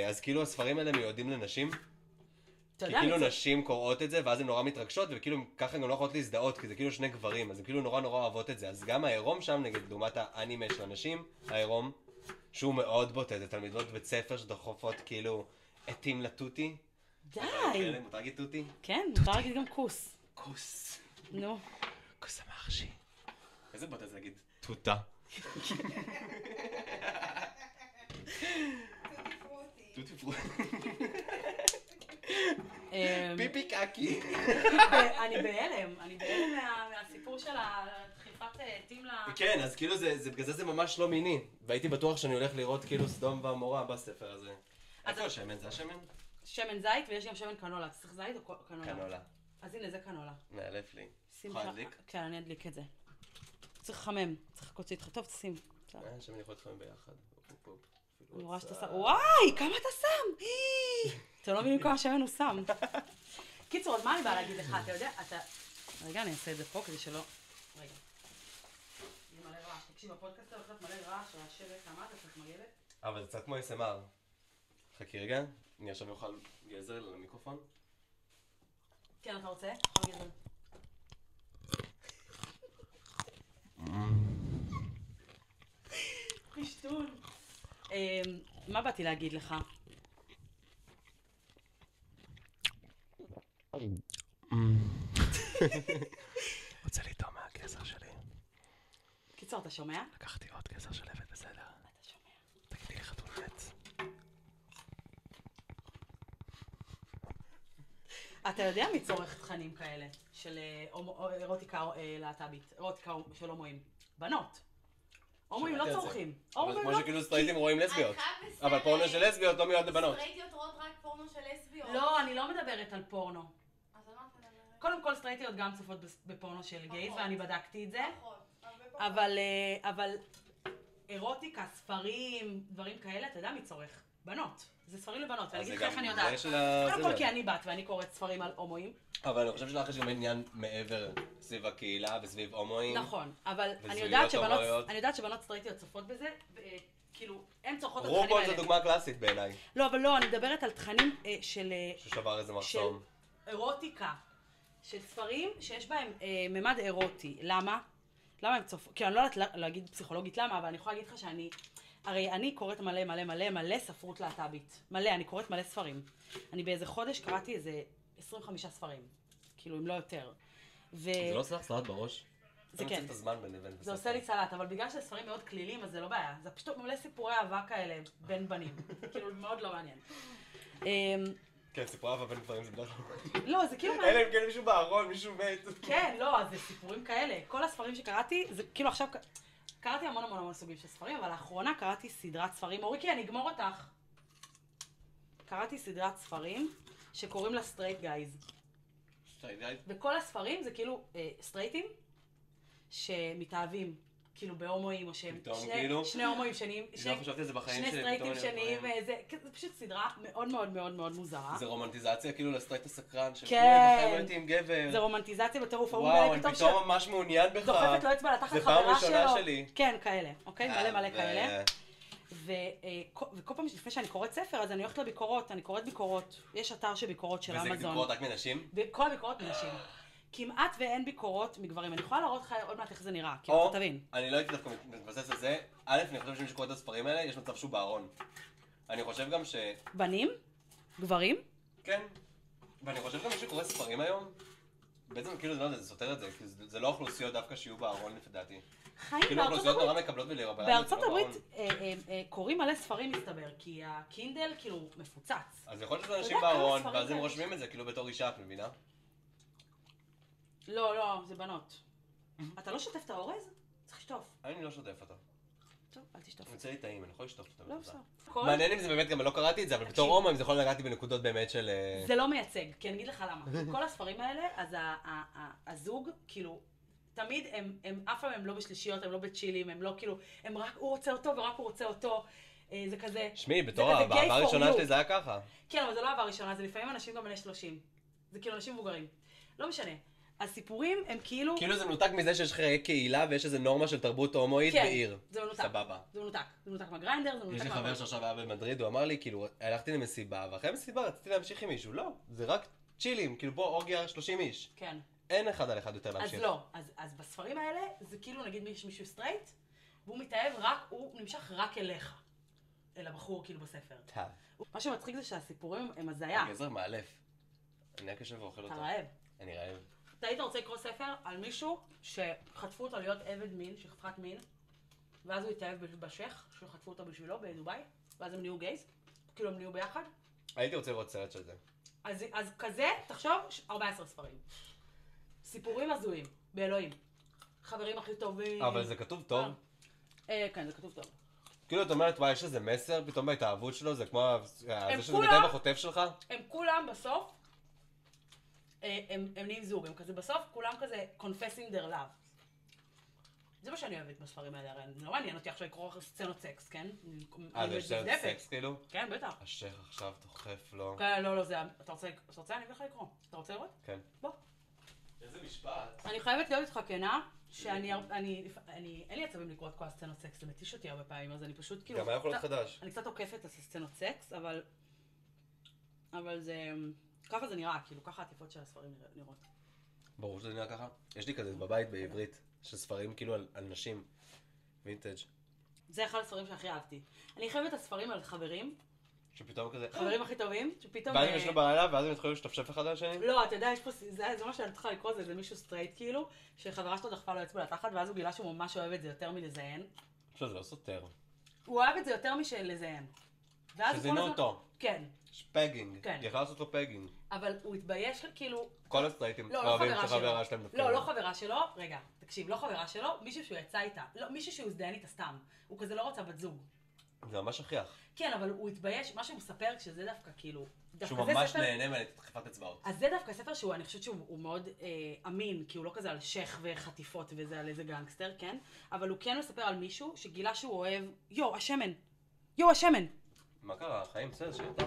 אז כאילו הספרים האלה מיועדים לנשים. אתה כי יודע, כאילו נשים קוראות את זה, ואז הן נורא מתרגשות, וכאילו ככה הן לא יכולות להזדהות, כי זה כאילו שני גברים, אז הן כאילו נורא אוהבות את זה. אז גם העירום שם, נגיד, לעומת האנימה של הנשים, העירום, שהוא מאוד בוטה, זה תלמידות בית ספר שדוחפות כאילו עטים לטוטי. די. מותר להגיד טוטי? כן, מותר להגיד גם כוס. כוס. נו. כוס המחשי. איזה בוטה זה להגיד? טוטה. טוטי פרוטי. פיפי קקי. אני בהלם מהסיפור של הדחיפת עטים ל... כן, אז כאילו בגלל זה ממש לא מיני. והייתי בטוח שאני הולך לראות כאילו סדום ועמורה בספר הזה. איפה השמן? זה השמן? שמן זית ויש גם שמן קנולה. צריך זית או קנולה? קנולה. אז הנה, זה קנולה. מאלף לי. שים יכולה לך... להדליק? כן, אני אדליק את זה. צריך לחמם. צריך לקוצי איתך. טוב, תשים. שמן יכול להיות חמים ביחד. אני רואה שאתה שם... וואי, כמה אתה שם! אתם לא מבינים כמה שמן הוא שם. קיצור, אז מה אני באה להגיד לך? אתה יודע, אתה... רגע, אני אעשה את זה פה כדי שלא... רגע. יהיה מלא רעש. תקשיב, הפודקאסט הולך להיות מלא רעש, רעשי רקע, אתה צריך מגבת? אבל זה קצת כמו SMR. חכי רגע, אני עכשיו אוכל גזר למיקרופון. כן, אתה רוצה? אוכל גזר. פשטון. מה באתי להגיד לך? רוצה לטעום מהגזר שלי. קיצור, אתה שומע? לקחתי עוד גזר של עבד, בסדר. אתה שומע. תגידי לי חתול מת. אתה יודע מי צורך תכנים כאלה של אירוטיקה להט"בית, אירוטיקה של הומואים? בנות. הומואים לא שמעתי על זה. צורכים. אבל הומואים כמו לא... שכאילו סטרייטים רואים לסביות. את חייב אבל פורנו של לסביות לא מיועד לבנות. סטרייטיות רואות רק פורנו של לסביות. לא, אני לא מדברת על פורנו. אז על מה את מדברת? קודם כל סטרייטיות גם צופות בפורנו של גייז, נכון. ואני בדקתי את זה. נכון. אבל אירוטיקה, ספרים, דברים כאלה, אתה יודע מי צורך? בנות. זה ספרים לבנות, ואני אגיד לך איך אני יודעת. קודם כל כי אני בת ואני קוראת ספרים על הומואים. אבל אני חושב שלך יש גם עניין מעבר סביב הקהילה וסביב הומואים. נכון, אבל אני וזוגיות הומואיות. יודעת שבנות סטרייטיות צופות בזה, כאילו, הן צורכות את התכנים רופול האלה. זו דוגמה קלאסית בעיניי. לא, אבל לא, אני מדברת על תכנים של... ששבר איזה מחסום. של אירוטיקה, של ספרים שיש בהם ממד אירוטי. למה? למה הם צופות? כי אני לא יודעת להגיד פסיכולוגית למה, אבל אני יכולה להגיד לך שאני... הרי אני קוראת מלא ספרות להט"בית. מלא, אני קוראת מלא ספרים. אני באיזה חודש קראתי איזה 25 ספרים. כאילו, אם לא יותר. זה לא עושה לך סלט בראש? זה אני כן. צריך את הזמן בין לבין. זה עושה לי סלט, אבל בגלל שזה ספרים מאוד כלילים, אז זה לא בעיה. זה פשוט מלא סיפורי אהבה כאלה בין בנים. כאילו, מאוד לא מעניין. כן, סיפורי אהבה בין גברים זה בדרך כלל. לא, זה כאילו... אלא אם כן מישהו בארון, מישהו מת. כן, לא, זה סיפורים כאלה. כל הספרים שקראתי, זה כאילו עכשיו... קראתי המון סוגים של ספרים, אבל לאחרונה קראתי סדרת ספרים. אוריקי, אני אגמור אותך. קראתי סדרת ספרים שקוראים לה סטרייט גייז. סטרייט גייז? וכל הספרים זה כאילו סטרייטים שמתאהבים, כאילו בהומואים, או שהם פתאום כאילו? שני הומואים שניים, לא חשבתי על זה בחיים שני שלי, סטרייטים פתאום אני שניים, זה פשוט סדרה מאוד מוזרה. זה רומנטיזציה כאילו לסטרייט הסקרן, של כן. בחיים לא הייתי עם גבר. זה רומנטיזציה בטירוף, וואו, אני פתאום ממש מעוניין בך. דוחפת לו אצבע לתחת זה חברה פעם שלו. ראשונה שלי. כן, כאלה, אוקיי? מלא כאלה. וכל פעם לפני שאני קוראת ספר, אז אני הולכת לביקורות, אני קוראת ביקורות. יש אתר של ביקורות של אמזון. וזה ביקורות רק מנשים? וכל הביקורות מנשים. כמעט ואין ביקורות מגברים. אני יכולה להראות לך עוד מעט איך זה נראה, כאילו, אתה תבין. אני לא הייתי דווקא מתבסס על זה. א', אני חושב שמי שקורא את הספרים האלה, יש מצב שהוא בארון. אני חושב גם ש... בנים? גברים? כן. ואני חושב גם מי שקורא ספרים היום, בעצם כאילו זה לא יודע, זה סותר את זה, כי זה לא אוכלוסיות דווקא שיהיו בארון לפי דעתי. חיים, כאילו בארצות אוכלוסיות הברית. נורא מקבלות ולרבליות. בארצות הברית קוראים מלא ספרים מסתבר, כי הקינדל כאילו מפוצץ. אז יכול להיות שזה אתה אנשים יודע כמה בארון, ספרים ואז הם כאלה רושמים את זה כאילו בתור אישה, את מבינה? לא, זה בנות. אתה לא שוטף את האורז? צריך לשטוף. אני לא שוטף אותה. טוב, אל תשטוף. יוצא לי טעים, אני יכול לשטוף אותה. לא, בטוחה. בסדר. מעניין אם זה באמת, גם לא קראתי את זה, אבל בתור תקשיב. הומו, אם זה יכול לגעתי בנקודות באמת של... זה לא מייצג, כי אני אגיד לך למה. כל הספרים האלה, אז הזוג, כאילו, תמיד הם אף פעם הם לא בשלישיות, הם לא בצ'ילים, הם לא כאילו, הם רק הוא רוצה אותו ורק הוא רוצה אותו. זה כזה... שמי, בתור זה כזה האהבה gay for הראשונה you. שלי זה היה ככה. כן, אבל זה לא אהבה ראשונה, זה לפעמים אנשים גם בני 30. זה כאילו אנשים מבוגרים. לא משנה. הסיפורים הם כאילו... כאילו זה מנותק מזה שיש חיי קהילה ויש איזה נורמה של תרבות הומואית כן, בעיר. זה מנותק. סבבה. זה מנותק. זה מנותק מהגריינדר, זה מנותק יש לי מהכל. חבר שעכשיו היה במדריד, הוא אמר לי, כאילו, הלכתי למסיבה, ואחרי המסיבה רציתי להמשיך עם מישהו. לא, זה רק צ'ילים, כאילו בוא אורגיה 30 איש. כן. אין אחד על אחד יותר אז להמשיך. לא. אז בספרים האלה, זה כאילו נגיד מישהו סטרייט, והוא מתאהב רק, הוא נמשך רק אליך. אל הבחור כאילו בספר. טוב. מה שמצחיק זה שהסיפורים הם הזיה. הגזר מאלף. אני רק יושב ואוכל אותו. אתה רעב. אני רעב. אתה היית רוצה לקרוא ספר על מישהו שחטפו אותו להיות עבד מין, שחטפת מין, ואז הוא התאהב בשייח, שחטפו אותו בשבילו בדובאי, ואז הם נהיו גייז, כאילו הם נהיו ביחד. הייתי רוצה לראות סרט של זה. אז כזה, תחשוב, 14 ספרים. סיפורים הזויים, באלוהים. חברים הכי טובים. אבל זה כתוב טוב. כן, זה כתוב טוב. כאילו, את אומרת, וואי, יש איזה מסר פתאום בהתאהבות שלו, זה כמו זה שזה כולם- מתאהב בחוטף שלך? הם כולם בסוף, הם נהיים זוג, הם כזה בסוף, כולם כזה confessing their love. זה מה שאני אוהבת בספרים האלה, הרי לא מעניין אותי עכשיו לקרוא סצנות סקס, כן? זה יש סרט סקס כאילו? כן, בטח. השייח עכשיו דוחף לו. כן, לא, זה... אתה רוצה? אני אביא לך לקרוא. אתה רוצה לראות? כן. בוא. איזה משפט. אני חייבת להיות איתך כנה, שאני... אין לי עצבים לקרוא את כל הסצנות סקס, זה מתיש אותי הרבה פעמים, אז אני פשוט כאילו... גם היה יכול להיות חדש. אני קצת עוקפת את הסצנות סקס, אבל זה... ככה זה נראה, כאילו, ככה העטיפות של הספרים נראות. ברור שזה נראה ככה. יש לי כזה בבית בעברית, של ספרים כאילו על נשים. וינטג'. זה אחד הספרים שהכי אהבתי. אני חייבת את הספרים על חברים, שפתאום כזה... חברים הכי טובים, שפתאום... ואז הם ישנו בלילה, ואז הם התחילו להשתפשף אחד על השני? לא, אתה יודע, יש פה, זה מה שאני צריכה לקרוא, זה מישהו סטרייט כאילו, שחברה שלו דחפה לו אצבע לתחת, ואז הוא גילה שהוא ממש אוהב את זה יותר מלזיין. פשוט זה לא סותר. הוא אוהב את זה יותר משלזיין. ואז הוא כל שזינו הזמן- אותו. כן, פגינג. כן. יכל לעשות לו פגינג. אבל הוא התבייש כאילו... כל הסטרייטים לא אוהבים חברה שלו. שחברה שלהם דפקה. לא חברה שלו, רגע, תקשיב, לא חברה שלו, מישהו שהוא יצא איתה. לא, מישהו שהוא הזדיין איתה סתם. הוא כזה לא רוצה בת זוג. זה ממש שכיח. כן, אבל הוא התבייש, מה שהוא מספר, שזה דווקא כאילו... דווקא שהוא זה ממש ספר- נהנה מדחיפת אצבעות. אז זה דווקא ספר שהוא, אני חושבת שהוא מאוד אמין, כי הוא לא כזה על שייח וחטיפות וזה על איזה גנגסטר, כן? אבל הוא כן מספר על מישהו שגילה שהוא אוהב, השמן! השמן! מה קרה? חיים, בסדר, שיהיה אותך.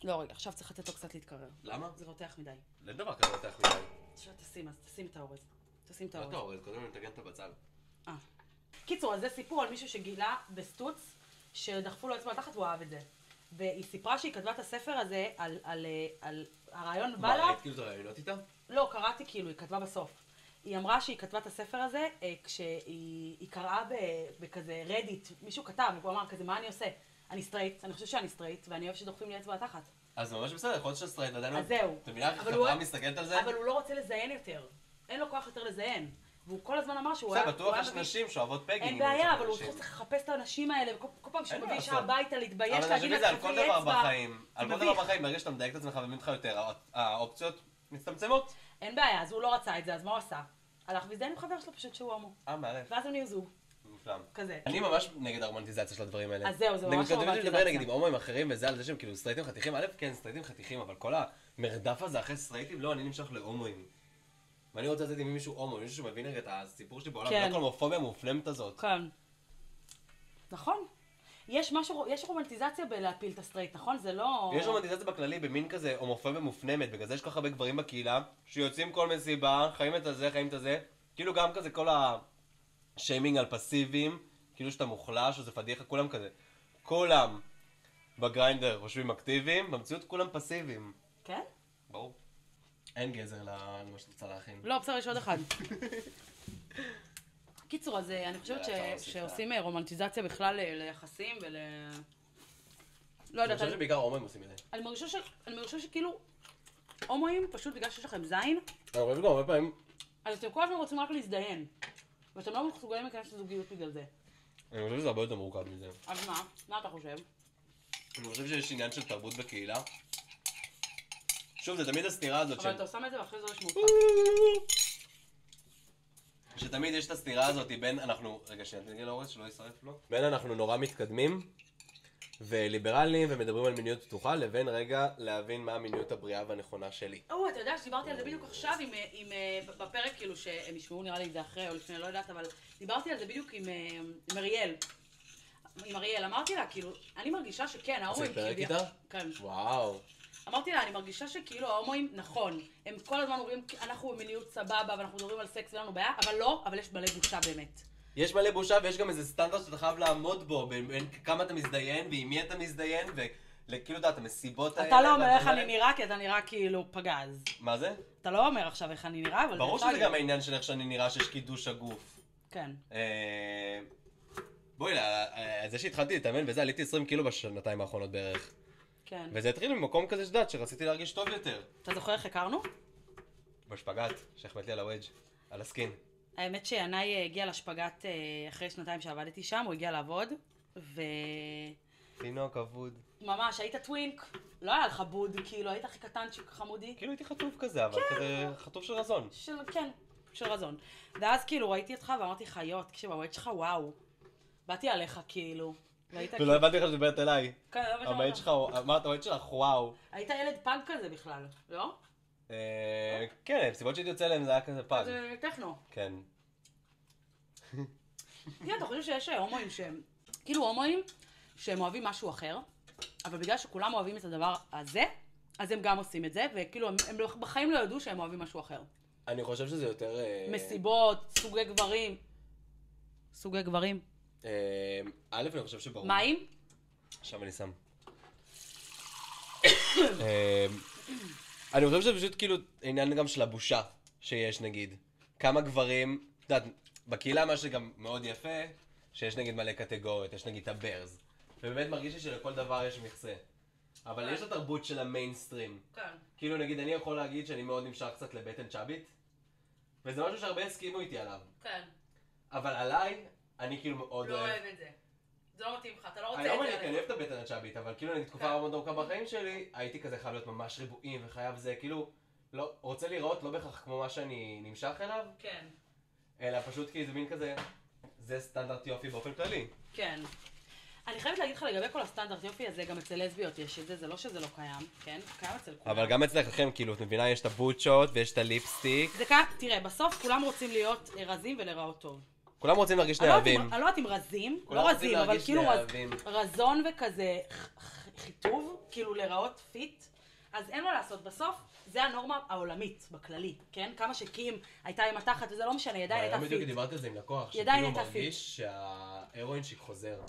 לא, רגע, עכשיו צריך לתת לו קצת להתקרר. למה? זה רותח מדי. אין דבר כזה רותח מדי. עכשיו תשים, אז תשים את האורז. תשים את מה האורז. אתה אורז? קודם נתגן את הבצל. קיצור, אז זה סיפור על מישהו שגילה בסטוץ, שדחפו לו אצבע לתחת והוא אהב את זה. והיא סיפרה שהיא כתבה את הספר הזה על הרעיון בא לה... מה, ראית כאילו את הרעיונות איתה? לא, קראתי כאילו, היא כתבה בסוף. היא אמרה שהיא כתבה את הספר הזה כשהיא קראה בכזה רדיט, מישהו כתב, והוא אמר כזה, מה אני עושה? אני סטרייט, אני חושבת שאני סטרייט, ואני אוהב שדוחפים לי אצבע לתחת. אז זה ממש בסדר, יכול להיות שהסטרייט עדיין... אז זהו. אתה מבינה איך אבל החברה הוא- מסתכלת על זה? אבל הוא לא רוצה לזיין יותר. אין לו כוח יותר לזיין. והוא כל הזמן אמר שהוא בסדר, הוא בטוח יש מביא- נשים שאוהבות פגינג. אין בעיה, אבל הוא צריך לחפש את האנשים האלה, וכל פעם שהוא אין מה מביא אישה לעשות. הביתה להתבייש, אבל אני להגיד חושב לה, שזה על כל תחפי לי דבר אצבע. בחיים. על כל מביך. דבר בחיים, ברגע שאתה מדייק את עצמך ומבין אותך יותר, האופציות מצטמצמות. אין בעיה, אז הוא לא רצה את זה, אז מה הוא עשה? הלך והזדיין עם חבר שלו פשוט שהוא הומו. מערף. ואז הם נהיו זוג, מושלם. כזה. אני ממש נגד הרומנטיזציה של הדברים האלה. אז זהו, זה ממש נגיד, כותבים רומנטיזציה. לדבר נגיד עם הומואים אחרים וזה על זה שהם כאילו סטרייטים חתיכים. א', כן, סטרייטים חתיכים, אבל כל המרדף הזה אחרי סטרייטים, לא, אני נמשך להומואים. ואני רוצה לצאת עם מישהו הומו, מישהו שמבין רגע את הסיפור שלי בעולם, כן. לא כל הומופוביה המופנמת הזאת. כן. נכון. יש רומנטיזציה בלהפיל את הסטרייט, נכון? זה לא... יש רומנטיזציה בכללי במין כזה הומופוביה מופנמת, בגלל זה יש כל כך הרבה גברים בקהילה, שיוצאים כל מסיבה, חיים את הזה, חיים את הזה, כאילו גם כזה כל השיימינג על פסיביים, כאילו שאתה מוחלש, או זה פדיחה, כולם כזה. כולם בגריינדר חושבים אקטיביים, במציאות כולם פסיביים. כן? ברור. אין גזר למה שאתה רוצה להכין. לא, בסדר, יש עוד אחד. קיצור, אז אני חושבת אפשר להוסיף שעושים רומנטיזציה בכלל ליחסים ול... לא אני יודעת, חושב שבעיקר הומואים עושים את זה. אני מרגישה שכאילו, הומואים, פשוט בגלל שיש לכם זין, אני חושב גם הרבה פעמים, אז אתם כל הזמן רוצים רק להזדיין. ואתם לא מסוגלים להיכנס לזוגיות בגלל זה. אני חושב שזה הרבה יותר מורכב מזה. אז מה? מה אתה חושב? אני חושב שיש עניין של תרבות בקהילה. שוב, זה תמיד הסתירה הזאת אבל אתה שם את זה ואחרי זה יש מוצא. שתמיד יש את הסתירה הזאת בין אנחנו... רגע, שנייה, תנגן לאורז שלא ישרף לו. בין אנחנו נורא מתקדמים וליברליים ומדברים על מיניות פתוחה, לבין רגע להבין מה המיניות הבריאה והנכונה שלי. אתה יודע שדיברתי על זה בדיוק עכשיו בפרק, כאילו שהם ישמעו נראה לי את זה אחרי או לפני, לא יודעת, אבל דיברתי על זה בדיוק עם אריאל. עם אריאל, אמרתי לה, כאילו, אני מרגישה שכן, ההומואים... עשית פרק כאילו- איתה? כן. וואו. אמרתי לה, אני מרגישה שכאילו ההומואים, נכון, הם כל הזמן אומרים, אנחנו במיניות סבבה ואנחנו מדברים על סקס ואין לנו בעיה, אבל לא, אבל יש מלא בושה באמת. יש מלא בושה ויש גם איזה סטנדרט שאתה חייב לעמוד בו, בין כמה אתה מזדיין ועם מי אתה מזדיין, וכאילו, אתה המסיבות האלה... אתה לא אומר איך והדברים אני האלה. נראה, כי אתה נראה כאילו פגז. מה זה? אתה לא אומר עכשיו איך אני נראה, אבל... ברור אפשר שזה להגיד. גם העניין של איך שאני נראה שיש קידוש הגוף. כן. בואי, זה שהתחלתי להתאמן וזה, עליתי 20 קילו בשנתיים האחרונות בערך. כן. וזה התחיל ממקום כזה שדעת, שרציתי להרגיש טוב יותר. אתה זוכר איך הכרנו? בשפגאט, שהחמאת לי על הוודג', על הסקין. האמת שינאי הגיע לשפגאט אחרי שנתיים שעבדתי שם, הוא הגיע לעבוד, תינוק אבוד. וממש, היית טווינק, לא היה לך בוד, כאילו, היית הכי קטנצ'יק חמודי. כאילו הייתי חטוף כזה, אבל כזה חטוף של רזון. כן, של רזון. ואז כאילו ראיתי אותך ואמרתי לך, תקשיב, הוואט שלך וואו. באתי עליך כאילו. והיית ולא הבנתי לך שדברת אליי. כן, לא הבנתי המעט לך. שלך, אמרת, המעט שלך, וואו. היית ילד פאנק כזה בכלל, לא? כן, סיבות שהייתי יוצא אליהם זה היה כזה פאג. זה טכנו. כן. כן, אתה חושב שיש הומואים שהם, כאילו הומואים שהם אוהבים משהו אחר, אבל בגלל שכולם אוהבים את הדבר הזה, אז הם גם עושים את זה, וכאילו הם בחיים לא ידעו שהם אוהבים משהו אחר. אני חושב שזה יותר... מסיבות, סוגי גברים. סוגי גברים. א', אני חושב שברור. מים? עכשיו אני שם. אני חושב שזה פשוט כאילו עניין גם של הבושה שיש נגיד. כמה גברים, את יודעת, בקהילה מה שגם מאוד יפה, שיש נגיד מלא קטגוריות, יש נגיד את הברז. ובאמת מרגיש לי שלכל דבר יש מכסה. אבל יש את התרבות של המיינסטרים. כן. כאילו נגיד אני יכול להגיד שאני מאוד נמשך קצת לבטן צ'אבית, וזה משהו שהרבה הסכימו איתי עליו. כן. אבל עליי, אני כאילו מאוד לא אוהב. אוהב את זה. זה לא מתאים לך, אתה לא רוצה היום את אני זה. כן אוהב את הבטן הצ'אבית, אבל כאילו אני תקופה מאוד ארוכה בחיים שלי, הייתי כזה חייב להיות ממש ריבועים וחייב זה, כאילו, לא, רוצה לראות לא בהכרח כמו מה שאני נמשך אליו, כן. אלא פשוט כי זה מין כזה, זה סטנדרט יופי באופן כללי. כן. אני חייבת להגיד לך לגבי כל הסטנדרט יופי הזה, גם אצל לסביות יש את זה, זה לא שזה לא קיים, כן? קיים אצל כולם. אבל גם אצלכם, כאילו, את מבינה, יש את הבוטשות ויש את הליפסטיק. זה קיים, תראה, בסוף כולם רוצים להיות רזים ולראות טוב. כולם רוצים להרגיש נאהבים. אני לא יודעת אם רזים, כולם לא רוצים רזים, אבל להרגיש כאילו נאהבים. רזון וכזה חיטוב, כאילו להיראות פיט, אז אין מה לעשות, בסוף זה הנורמה העולמית, בכללי, כן? כמה שקים הייתה עם התחת, וזה לא משנה, ידיים הייתה היום בדיוק פיט. דיברתי על זה עם לקוח, ידיים שכאילו הייתה מרגיש שההרואין שיק חוזר.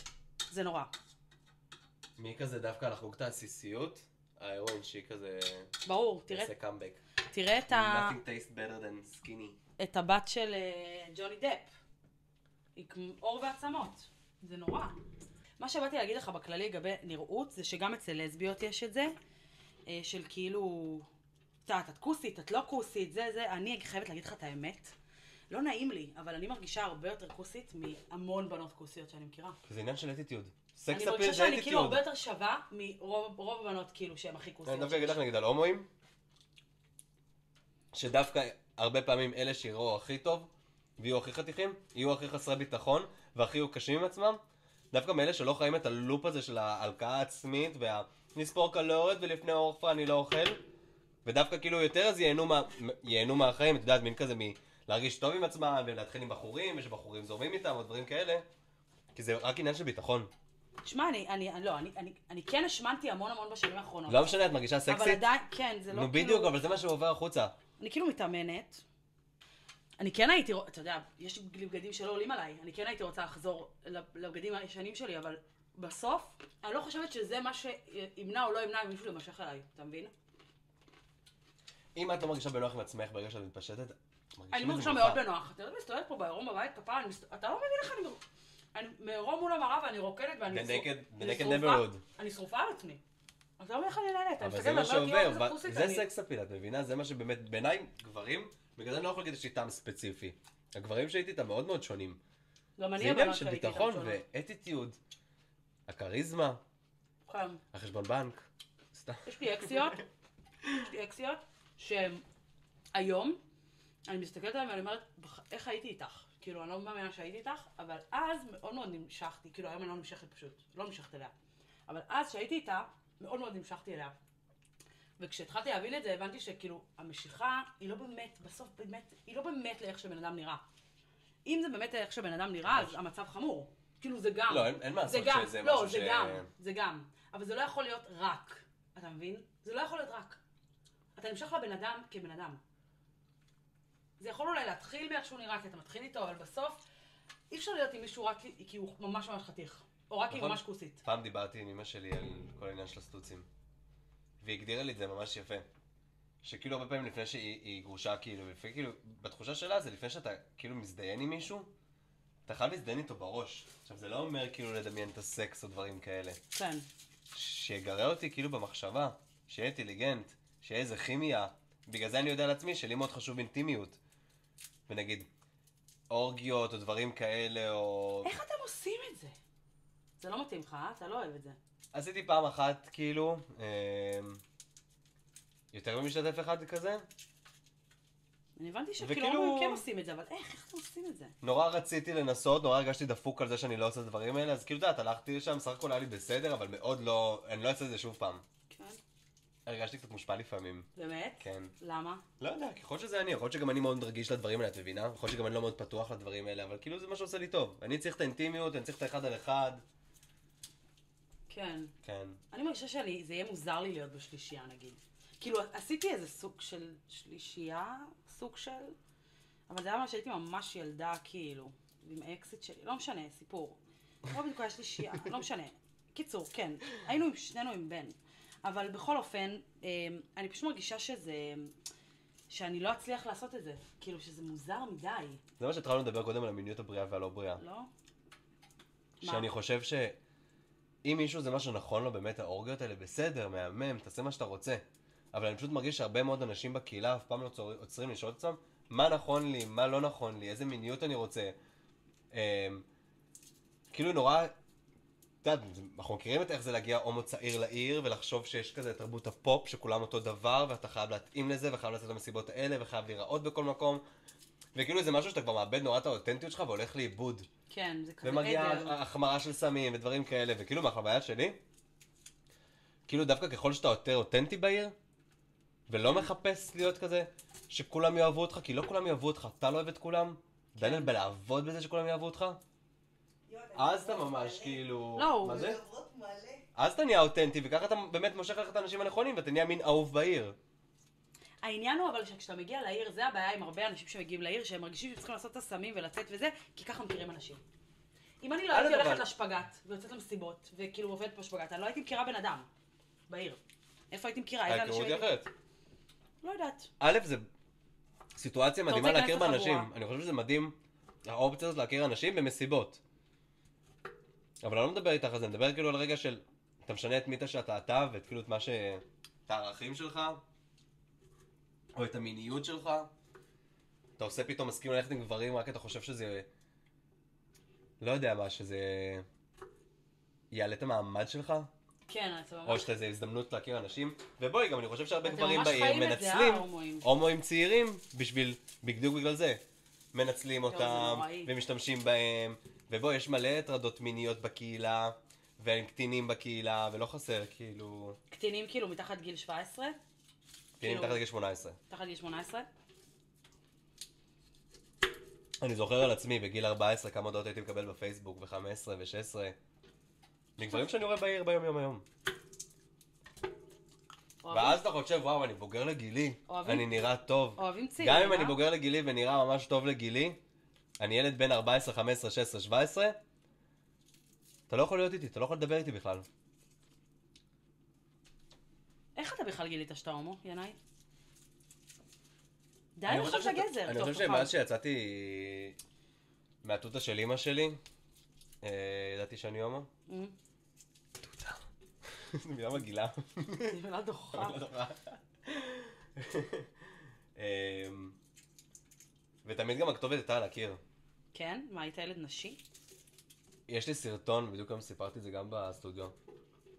זה נורא. מי כזה דווקא לחגוג את העסיסיות, ההרואין שיק כזה ברור, תראה, עושה קאמבק. תראה Nothing tastes better than skinny. את הבת של ג'וני דפ. היא כמו עור ועצמות. זה נורא. מה שבאתי להגיד לך בכללי לגבי נראות, זה שגם אצל לסביות יש את זה, של כאילו, את כוסית, את לא כוסית, זה, אני חייבת להגיד לך את האמת. לא נעים לי, אבל אני מרגישה הרבה יותר כוסית מהמון בנות כוסיות שאני מכירה. זה עניין של אטיטיוד. אני סקס מרגישה אפיל זה שאני כאילו הרבה אטיטיוד. יותר שווה מרוב הבנות כאילו שהן הכי אני כוסיות. דווקא אגיד לך נגיד על הומואים, שדווקא הרבה פעמים אלה שיראו הכי טוב, ויהיו הכי חתיכים, יהיו הכי חסרי ביטחון, והכי יהיו קשים עם עצמם, דווקא מאלה שלא חיים את הלופ הזה של ההלקאה העצמית, נספור קלוריות ולפני אורפה אני לא אוכל, ודווקא כאילו יותר אז ייהנו מהחיים, את יודעת, מין כזה להרגיש טוב עם עצמם, ולהתחיל עם בחורים, ושבחורים זורמים איתם, או דברים כאלה, כי זה רק עניין של ביטחון. תשמע, אני כן השמנתי המון בשנים האחרונות. לא משנה, את מרגישה אבל סקסית? עדיין, כן, זה לא נו כאילו... בדיוק, אבל זה מה שעובר החוצה. אני כאילו מתאמנת. אני כן הייתי, אתה יודע, יש לי בגדים שלא עולים עליי. אני כן הייתי רוצה לחזור לבגדים הישנים שלי, אבל בסוף, אני לא חושבת שזה מה שימנע או לא ימנע אם מישהו למשך אליי, אתה מבין? אם את לא מרגישה בנוח עם עצמך ברגע שאת מתפשטת, אני מרגישה מאוד בנוח. אתה יודע, מסתובבת פה בעירום בבית, כפרה, אתה לא מבין איך אני מעירום מול המראה ואני רוקדת ואני בנקד נברוד. אני שרופה על עצמי. אתה לא מבין איך אני נהנית. אבל זה מה שעובר, זה סקס אפיל, את מבינה? זה מה שבאמת, בעיניי, גברים, בגלל זה אני לא יכול להגיד שיש לי טעם ספציפי. הגברים שהייתי איתם מאוד מאוד שונים. גם זה אני עניין הבנות של שהייתי איתם ביטחון שונות. ואטיטיוד, הכריזמה, כן. החשבון בנק, סתם. יש לי אקסיות שהיום אני מסתכלת עליהן ואני אומרת, איך הייתי איתך? כאילו, אני לא מאמינה שהייתי איתך, אבל אז מאוד מאוד נמשכתי, כאילו היום אני לא נמשכת פשוט, לא נמשכת אליה. אבל אז שהייתי איתה, מאוד מאוד נמשכתי אליה. וכשהתחלתי להבין את זה, הבנתי שכאילו, המשיכה היא לא באמת, בסוף באמת, היא לא באמת לאיך שבן אדם נראה. אם זה באמת לאיך שבן אדם נראה, אז המצב חמור. כאילו זה גם. לא, אין מה לעשות שזה לא, משהו זה גם. אבל זה לא יכול להיות רק. אתה מבין? זה לא יכול להיות רק. אתה נמשך לבן אדם כבן אדם. זה יכול אולי להתחיל מאיך שהוא נראה, כי אתה מתחיל איתו, אבל בסוף אי אפשר להיות עם מישהו רק כי הוא ממש חתיך. או רק כי הוא ממש כוסית. פעם דיברתי עם אמא שלי על כל העניין של הסטוצים. והיא הגדירה לי את זה ממש יפה. שכאילו הרבה פעמים לפני שהיא גרושה, כאילו, בתחושה שלה זה לפני שאתה כאילו מזדיין עם מישהו, אתה חייב להזדיין איתו בראש. עכשיו זה לא אומר כאילו לדמיין את הסקס או דברים כאלה. כן. שיגרה אותי כאילו במחשבה, שיהיה אינטליגנט, שיהיה איזה כימיה. בגלל זה אני יודע על עצמי שלי מאוד חשוב אינטימיות. ונגיד, אורגיות או דברים כאלה או... איך אתם עושים את זה? זה לא מתאים לך, אתה לא אוהב את זה. עשיתי פעם אחת כאילו, יותר ממשתתף אחד כזה. אני הבנתי וכאילו- שכאילו הם כן עושים את זה, אבל איך אתם עושים את זה? נורא רציתי לנסות, נורא הרגשתי דפוק על זה שאני לא עושה את הדברים האלה, אז כאילו, דעת, הלכתי לשם, סך הכל היה לי בסדר, אבל מאוד לא, אני לא אעשה את זה שוב פעם. כן. הרגשתי קצת מושפע לפעמים. באמת? כן. למה? לא יודע, ככל שזה אני, יכול להיות שגם אני מאוד רגיש לדברים האלה, את מבינה? יכול להיות שגם אני לא מאוד פתוח לדברים האלה, אבל כאילו זה מה שעושה לי טוב. אני צריך את האינטימיות, אני צריך את האחד על אחד. כן. כן. אני מרגישה שזה יהיה מוזר לי להיות בשלישייה נגיד. כאילו עשיתי איזה סוג של שלישייה, סוג של... אבל זה היה מה שהייתי ממש ילדה כאילו, עם האקסיט שלי, לא משנה, סיפור. לא בדיוק היה שלישייה, לא משנה. קיצור, כן, היינו שנינו עם בן. אבל בכל אופן, אני פשוט מרגישה שאני לא אצליח לעשות את זה. כאילו שזה מוזר מדי. זה מה שהתחלנו לדבר קודם על המיניות הבריאה והלא בריאה. לא? שאני חושב שאם מישהו זה מה שנכון לו באמת, האורגיות האלה בסדר, מהמם, תעשה מה שאתה רוצה. אבל אני פשוט מרגיש שהרבה מאוד אנשים בקהילה אף פעם לא עוצרים לשאול את עצמם מה נכון לי, מה לא נכון לי, איזה מיניות אני רוצה. כאילו נורא אתה יודע, אנחנו מכירים את איך זה להגיע הומו צעיר לעיר, ולחשוב שיש כזה תרבות הפופ, שכולם אותו דבר, ואתה חייב להתאים לזה, וחייב לצאת למסיבות האלה, וחייב להיראות בכל מקום. וכאילו זה משהו שאתה כבר מאבד נורא את האותנטיות שלך, והולך לאיבוד. כן, זה כזה ומגיעה עדר. החמרה של סמים ודברים כאלה, וכאילו מהחוויה שלי, כאילו דווקא ככל שאתה יותר אותנטי בעיר, ולא מחפש להיות כזה, שכולם יאהבו אותך, כי לא כולם יאהבו אותך, אתה לא אוהב את כולם, דניאל בלעבוד בזה שכולם יאהבו אותך, אז אתה ממש כאילו... לא, מה זה? עוברות מלא. אז אתה נהיה אותנטי, וככה אתה באמת מושך לך את האנשים הנכונים, ואתה נהיה מין אהוב בעיר. העניין הוא אבל שכשאתה מגיע לעיר, זה הבעיה עם הרבה אנשים שמגיעים לעיר, שהם מרגישים שצריכים לעשות את הסמים ולצאת וזה, כי ככה מכירים אנשים. אם אני לא הייתי הולכת לשפגט, ויוצאת למסיבות, וכאילו עובדת בשפגט, אני לא הייתי מכירה בן אדם בעיר. איפה הייתי מכירה? איזה אנשים ההיכרות היא הייתי? אחרת. לא יודעת. א', זה סיטואציה מדהימה רוצה להכיר להיכנס באנשים. לחבורה. אני חושב שזה מדהים, האופציה הזאת להכיר אנשים במסיבות. אבל אני לא מדבר איתך על זה, אני מדבר כאילו על רגע של... אתה משנה את מי שאתה אתה, ואת כאילו את מה ש... את הערכים שלך, או את המיניות שלך. אתה עושה פתאום מסכים ללכת עם גברים, רק אתה חושב שזה... לא יודע מה, שזה... יעלה את המעמד שלך, כן, אתה ממש... או שזו הזדמנות להכיר אנשים. ובואי, גם אני חושב שהרבה אתם גברים ממש בעיר חיים את זה, מנצלים ההומואים. הומואים צעירים בדיוק בגלל זה. מנצלים זה אותם, נוראי. ומשתמשים בהם, ובוא, יש מלא הטרדות מיניות בקהילה, והם קטינים בקהילה, ולא חסר, כאילו... קטינים כאילו מתחת גיל 17? קטינים כאילו- מתחת לגיל 18. מתחת גיל 18? אני זוכר על עצמי, בגיל 14, כמה הודעות הייתי מקבל בפייסבוק, ו-15 ו-16. מגברים שאני רואה בעיר ביום היום. ואז אתה חושב, וואו, אני בוגר לגילי, אוהבים- אני נראה טוב. אוהבים צעירים, גם אם אני בוגר לגילי ונראה ממש טוב לגילי, אני ילד בן 14, 15, 16, 17, אתה לא יכול להיות איתי, אתה לא יכול לדבר איתי בכלל. איך אתה בכלל גילית שאתה הומו, ינאי? די אני לחשוב חושב שאתה גזר. אני טוב, חושב תאכל. שמאז שיצאתי מהתותה של אמא שלי, ידעתי שאני הומו. תותה. זו מילה מגעילה. זה מילה דוחה. ותמיד גם הכתובת הייתה על הקיר. כן? מה, היית ילד נשי? יש לי סרטון, בדיוק היום סיפרתי את זה גם בסטודיו.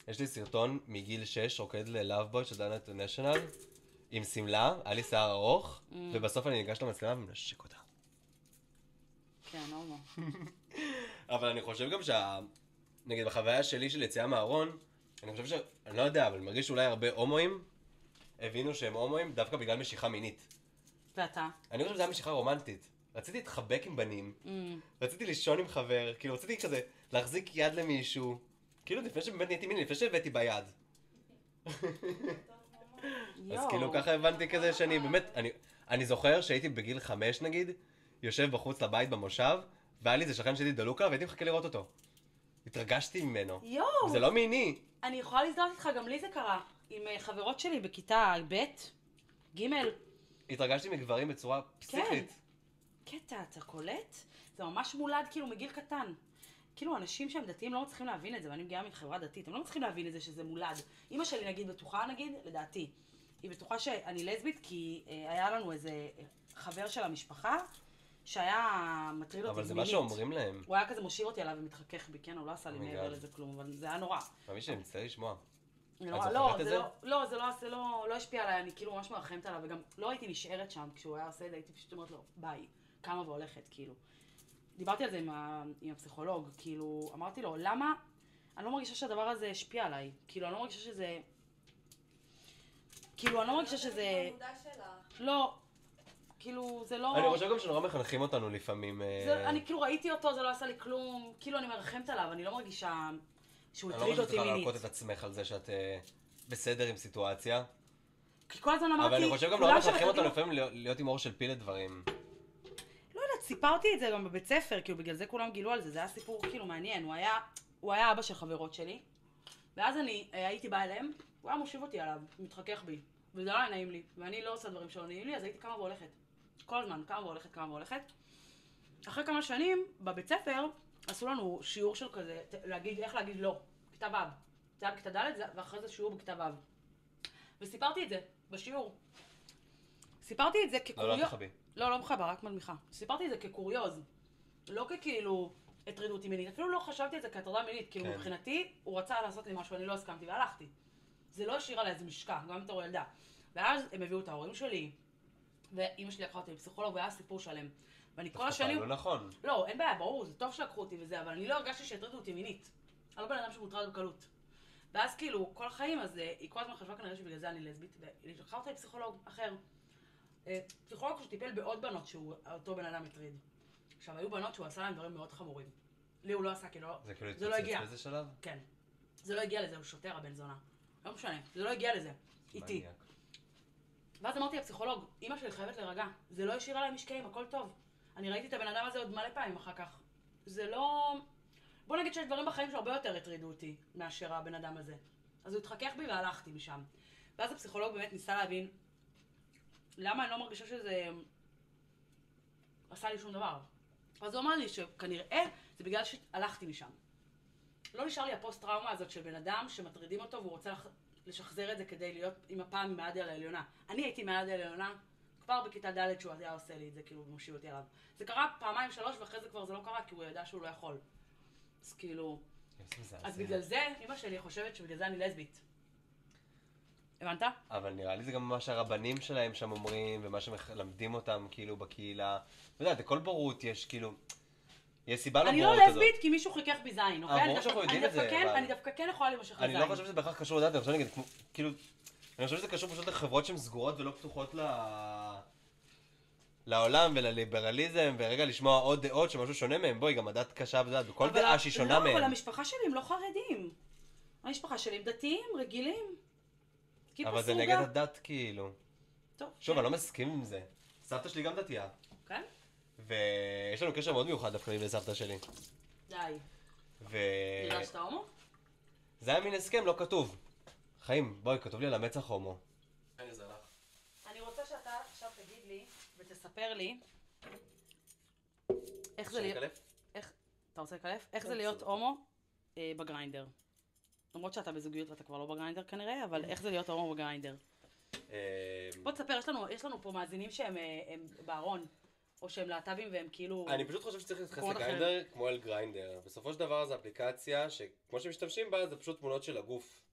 יש לי סרטון מגיל 6, רוקד ללאבבוי של דנה אינטרנשיונל, עם שמלה, היה לי שיער ארוך, ובסוף אני ניגש למצלמה ומנשק אותה. כן, הומו. אבל אני חושב גם נגיד בחוויה שלי של יציאה מהארון, אני חושב אני לא יודע, אבל אני מרגיש שאולי הרבה הומואים הבינו שהם הומואים דווקא בגלל משיכה מינית. ואתה? אני חושב שזו הייתה משיכה רומנטית. רציתי להתחבק עם בנים, רציתי לישון עם חבר, כאילו רציתי כזה להחזיק יד למישהו, כאילו לפני שבאמת נהייתי מיני, לפני שהבאתי ביד. אז כאילו ככה הבנתי כזה שאני באמת, אני זוכר שהייתי בגיל 5 נגיד, יושב בחוץ לבית במושב, והיה לי איזה שכן שלי דלוקה, והייתי מחכה לראות אותו. התרגשתי ממנו. יואו! זה לא מיני. אני יכולה להזדהות איתך, גם לי זה קרה. עם חברות שלי בכיתה ב', ג', התרגשתי מגברים בצורה פסיכית. קטע, אתה קולט? זה ממש מולד כאילו מגיל קטן. כאילו אנשים שהם דתיים לא מצליחים להבין את זה, ואני מגיעה מחברה דתית, הם לא מצליחים להבין את זה שזה מולד. אמא שלי נגיד בטוחה נגיד, לדעתי, היא בטוחה שאני לסבית כי היה לנו איזה חבר של המשפחה שהיה מטריד אותי אבל זה מינית. מה שאומרים להם. הוא היה כזה מושיב אותי עליו ומתחכך בי, כן? הוא לא עשה לי Oh my מעבר God. לזה כלום, אבל זה היה נורא. מאמי שאני מצטער לשמוע. זה את נורא. זוכרת את זה? זה לא השפיע עליי, אני כאילו ממש מרחמת עליו, וגם לא הייתי נשארת שם כשהוא היה עושה את זה, הייתי פשוט אומרת לו, ביי, קמה והולכת, כאילו. דיברתי על זה עם הפסיכולוג, כאילו, אמרתי לו, למה אני לא מרגישה שהדבר הזה השפיע עליי? כאילו, אני לא מרגישה שזה... כאילו, אני לא מרגישה שזה... במודע שלך. לא, כאילו, זה לא... אני חושב גם שנורא מחנכים אותנו לפעמים. אני כאילו ראיתי אותו, זה לא עשה לי כלום, כאילו אני מרחמת עליו, אני לא מרגישה שהוא אני לא הטריד חושב אותי שצריכה מינית. להלקות את עצמך על זה שאת בסדר עם סיטואציה. כי כל הזמן אמרתי, אבל אני חושב גם כולם נורא מחנכים שמחכים- אותנו לפעמים להיות עם אור של פיל לדברים. לא יודעת, סיפרתי את זה גם בבית ספר, כאילו בגלל זה כולם גילו על זה, זה היה סיפור כאילו מעניין, הוא היה אבא של חברות שלי, ואז אני הייתי באה אליהם, הוא היה מושיב אותי עליו, מתחכך בי, וזה לא היה נעים לי, ואני לא עושה דברים שלא נעים לי, אז הייתי קמה והולכת. כל הזמן, קמה והולכת. אחרי כמה שנים, בבית ספר, עשו לנו שיעור של כזה, איך להגיד לא, כיתה ו'. זה היה בכיתה ד', ואחרי זה שיעור בכיתה ו'. וסיפרתי את זה, בשיעור. סיפרתי את זה לא, כקוריוז. לא תחבי. לא מחבר, רק מנמיכה. סיפרתי את זה כקוריוז. לא ככאילו הטרידו אותי מינית. אפילו לא חשבתי את זה כהטרדה מינית, כאילו כן. מבחינתי, הוא רצה לעשות לי משהו, אני לא הסכמתי והלכתי. זה לא השאיר עליי איזה משקע, גם בתור ילדה. ואז הם הביאו את ההורים שלי, ואימא שלי לקחה אותי לפסיכולוג, והיה סיפור שלם. ואני כל השנים... לא נכון. לא, אין בעיה, ברור, זה טוב שלקחו אותי וזה, אבל אני לא הרגשתי שהטרידו אותי מינית. אני לא בן אדם שמוטרד בקלות. ואז כאילו, כל החיים, אז היא כל הזמן חשבה כנראה שבגלל זה אני לסבית, והיא לקחה אותי לפסיכולוג אחר. פסיכולוג שטיפל בעוד בנות שאותו בן אדם הטריד. עכשיו, היו בנות שהוא עשה להם דברים מאוד חמורים. לי הוא לא עשה, כי זה כאילו זה לא הגיע. התפוצץ באיזה שלב? כן. זה לא הגיע לזה, הוא שוטר הבן זונה. לא משנה, זה לא הגיע לזה. איתי. מניאק. ואז אמרתי לפסיכולוג, אמא שלי חייבת להירגע. זה לא השאיר עליי משקעים, הכל טוב. אני ראיתי את הבן אדם הזה עוד מלא פעמים אחר כך. זה לא... בוא נגיד שיש דברים בחיים שהרבה יותר הטרידו אותי מאשר הבן אדם הזה. אז הוא התחכך בי והלכתי משם. ואז הפסיכולוג באמת ניסה להבין למה אני לא מרגישה שזה עשה לי שום דבר. אז הוא אמר לי שכנראה זה בגלל שהלכתי משם. לא נשאר לי הפוסט-טראומה הזאת של בן אדם שמטרידים אותו והוא רוצה לשחזר את זה כדי להיות עם הפעם מהיד על העליונה. אני הייתי מהיד על העליונה כבר בכיתה ד' שהוא היה עושה לי את זה, כאילו, ומושיב אותי עליו. זה קרה פעמיים, 3, ואחרי זה כבר זה לא קרה, כי הוא ידע שהוא לא יכול. אז כאילו... אז בגלל זה, אמא שלי חושבת שבגלל זה אני לסבית. הבנת? אבל נראה לי זה גם מה שהרבנים שלהם שם אומרים, ומה שמלמדים אותם, כאילו, בקהילה. אתה יודע, לכל בורות יש, כאילו... יש סיבה לבורות הזאת. אני לא לסבית כי מישהו חיכך בי זין, אוקיי? ברור שאנחנו יודעים את זה, אבל... אני דווקא כן יכולה להימשך לזין. אני לא חושב שזה בהכרח קשור לדעת, אני חושב להגיד, כאילו... אני חושב שזה קשור פשוט לחברות שהן סגורות ולא פתוחות לעולם ולליברליזם, ורגע לשמוע עוד דעות שמשהו שונה מהם. בואי, גם הדת קשה בדעת, וכל דעה שהיא שונה מהם. לא, אבל המשפחה שלי הם לא חרדים. המשפחה שלי הם דתיים, רגילים. אבל זה נגד הדת, כאילו. טוב. שוב, אני לא מסכים עם זה. סבתא שלי גם דתייה. כן? ויש לנו קשר מאוד מיוחד דווקא עם סבתא שלי. די. ו... נראה שאתה הומו? זה היה מין הסכם לא כתוב. חיים, בואי, כתוב לי על המצח הומו. אני רוצה שאתה עכשיו תגיד לי ותספר לי איך זה להיות... אתה רוצה לקלף? איך זה להיות הומו בגריינדר? למרות שאתה בזוגיות ואתה כבר לא בגריינדר כנראה, אבל איך זה להיות הומו בגריינדר? בוא תספר, יש לנו פה מאזינים שהם בארון, או שהם להט"בים והם כאילו... אני פשוט חושב שצריך להתייחס לגריינדר כמו אל גריינדר. בסופו של דבר זו אפליקציה שכמו שמשתמשים בה זה פשוט תמונות של הגוף.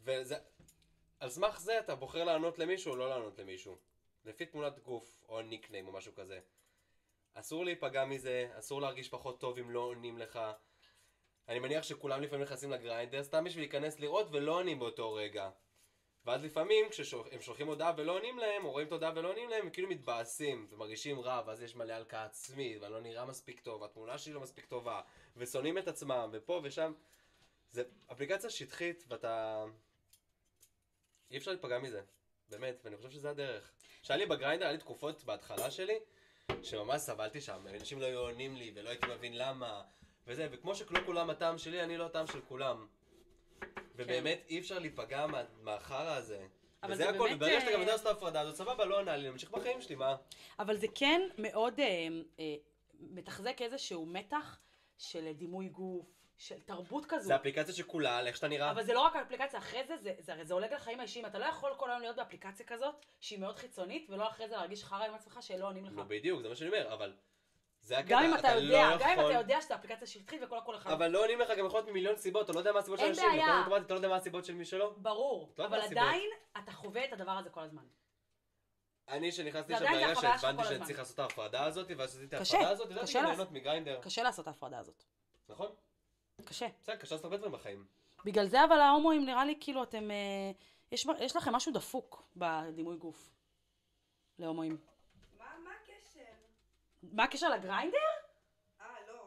וזה... על סמך זה אתה בוחר לענות למישהו או לא לענות למישהו. לפי תמונת גוף או ניקניים או משהו כזה. אסור להיפגע מזה, אסור להרגיש פחות טוב אם לא עונים לך. אני מניח שכולם לפעמים נכנסים לגריינדר סתם בשביל להיכנס לראות ולא עונים באותו רגע. ואז לפעמים כשהם שולחים הודעה ולא עונים להם, או רואים את ההודעה ולא עונים להם, הם כאילו מתבאסים ומרגישים רע, ואז יש מלא הלקאה עצמית, ואני לא נראה מספיק טוב, התמונה שלי לא מספיק טובה, ושונאים את עצמם, ופה ושם. זה אפליקציה שטחית, ואתה... אי אפשר להתפגע מזה, באמת, ואני חושב שזה הדרך. שהיה לי בגריינדר, היה לי תקופות בהתחלה שלי, שממש סבלתי שם, אנשים לא היו עונים לי, ולא הייתי מבין למה, וזה, וכמו שכלו כולם הטעם שלי, אני לא הטעם של כולם. ובאמת אי אפשר להיפגע מהחרא הזה. וזה הכל, וברגע שאתה גם יודע לעשות ההפרדה הזאת, סבבה, לא ענה לי, נמשיך בחיים שלי, מה? אבל זה כן מאוד מתחזק איזשהו מתח של דימוי גוף, של תרבות כזו. זה אפליקציה שכולה על איך שאתה נראה. אבל זה לא רק האפליקציה, אחרי זה הרי זה עולה לחיים האישיים, אתה לא יכול כל היום להיות באפליקציה כזאת, שהיא מאוד חיצונית, ולא אחרי זה להרגיש חרא עם עצמך שלא עונים לך. לא, בדיוק, זה מה שאני אומר, אבל... זה הקטע, גם אם אתה יודע שאתה אפליקציה שטחית וכל הכל אחד. אבל לא עונים לך גם יכול להיות ממיליון סיבות, אתה לא יודע מה הסיבות של אנשים, אתה לא יודע מה הסיבות של מי שלא. ברור, אבל עדיין אתה חווה את הדבר הזה כל הזמן. אני שנכנסתי שם ברגע שהבנתי שאני צריך לעשות את ההפרדה הזאת, ואז עשיתי את ההפרדה הזאת, ידעתי גם ליהנות מגריינדר. קשה לעשות את ההפרדה הזאת. נכון? קשה. בסדר, קשה לעשות הרבה דברים בחיים. בגלל זה אבל ההומואים נראה לי כאילו אתם, יש לכם משהו דפוק בדימוי גוף. להומואים. מה הקשר? מה הקשר לגריינדר?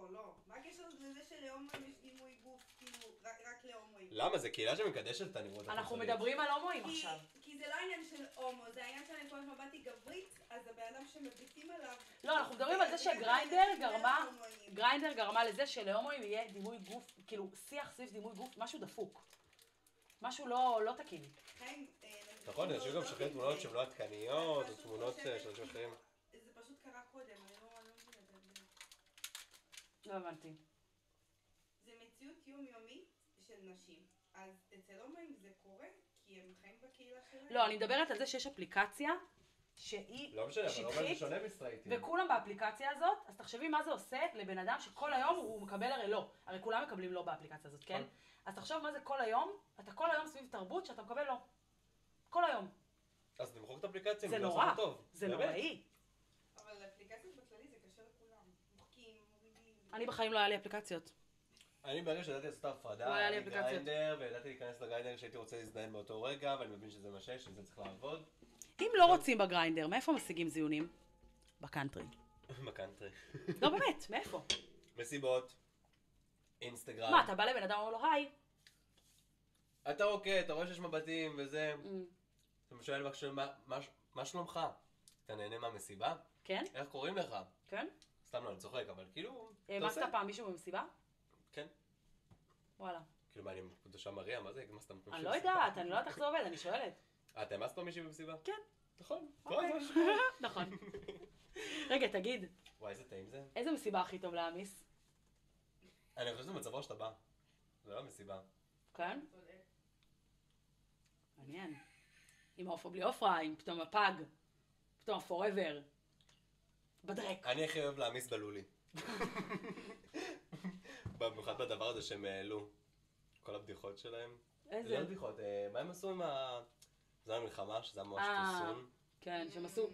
לא. מה הקשר לזה שלהומואים יש דימוי גוף, כאילו, רק להומואים? למה? זה קהילה שמקדשת את הנראות. אנחנו מדברים על הומואים עכשיו. כי זה לא העניין של הומו, זה העניין שאני כל הזמן באתי גברית, אז הבן אדם שמביטים עליו... לא, אנחנו מדברים על זה שגריינדר גרמה לזה שלהומואים יהיה דימוי גוף, כאילו שיח סביב דימוי גוף, משהו דפוק. משהו לא תקין. נכון, אנשים גם שולחים תמונות שהן לא עדכניות, או תמונות של אנשים אחרים. זה פשוט קרה קודם, אני לא מבינה את זה. לא הבנתי. זה מציאות יומיומית של נשים. אז אצל הומואים זה קורה, כי הם חיים בקהילה שלהם. לא, אני מדברת על זה שיש אפליקציה שהיא לא משנה, אבל לא שטחית, שונה מסטרייטים. וכולם באפליקציה הזאת, אז תחשבי מה זה עושה לבן אדם שכל היום הוא מקבל הרי לא. הרי כולם מקבלים לא באפליקציה הזאת, כן? אז תחשוב מה זה כל היום, אתה כל היום סביב תרבות שאתה מקבל לא. כל היום. אז תמחוק את האפליקציה, זה לא נורא, עושה טוב. זה באמת. נוראי. אבל אפליקציות בכללי זה קשה לכולם. מוחקים, מורידים. אני בחיים לא היה לי אפליקציות. אני ברגע שידעתי לעשות את ההפרדה, לא היה לי אני אפליקציות. גריינדר, וידעתי להיכנס לגריינדר שהייתי רוצה להזדהן באותו רגע, ואני מבין שזה מה שזה צריך לעבוד. אם לא רוצים בגריינדר, מאיפה משיגים זיונים? בקאנטרי. בקאנטרי. לא באמת, מאיפה? מסיבות, אינסטגרם. מה, אתה בא לבן אדם ואומר לו, היי. אתה רוקד, אתה רואה שיש מבטים וזה. אתה שואל בבקשה, מה שלומך? אתה נהנה מהמסיבה? כן? איך קוראים לך? כן? סתם לא, אני צוחק, אבל כאילו, אתה העמסת עושה. פעם מישהו במסיבה? כן. וואלה. כאילו, מה, אני קדושה מריה? מה זה? מה סתם? אני לא יודעת, אני לא יודעת איך זה עובד, אני שואלת. אתה העמסת פעם מישהי במסיבה? כן. נכון. אוקיי. כל הזמן. נכון. רגע, תגיד, וואי, איזה טעים זה. איזה מסיבה הכי טוב להעמיס? אני חושב שזה מצב ראש שאתה בא. זה לא מסיבה. כן? מעניין. עם העוף או בלי עופרה, עם פתאום הפג, פתאום הפוראבר. בדרק. אני הכי אוהב להעמיס בלולי. במיוחד בדבר הזה שהם העלו. כל הבדיחות שלהם. זה איזה? לא בדיחות, מה הם עשו עם ה... זה היה מלחמה, שזה היה ממש טיסון. כן, שהם עשו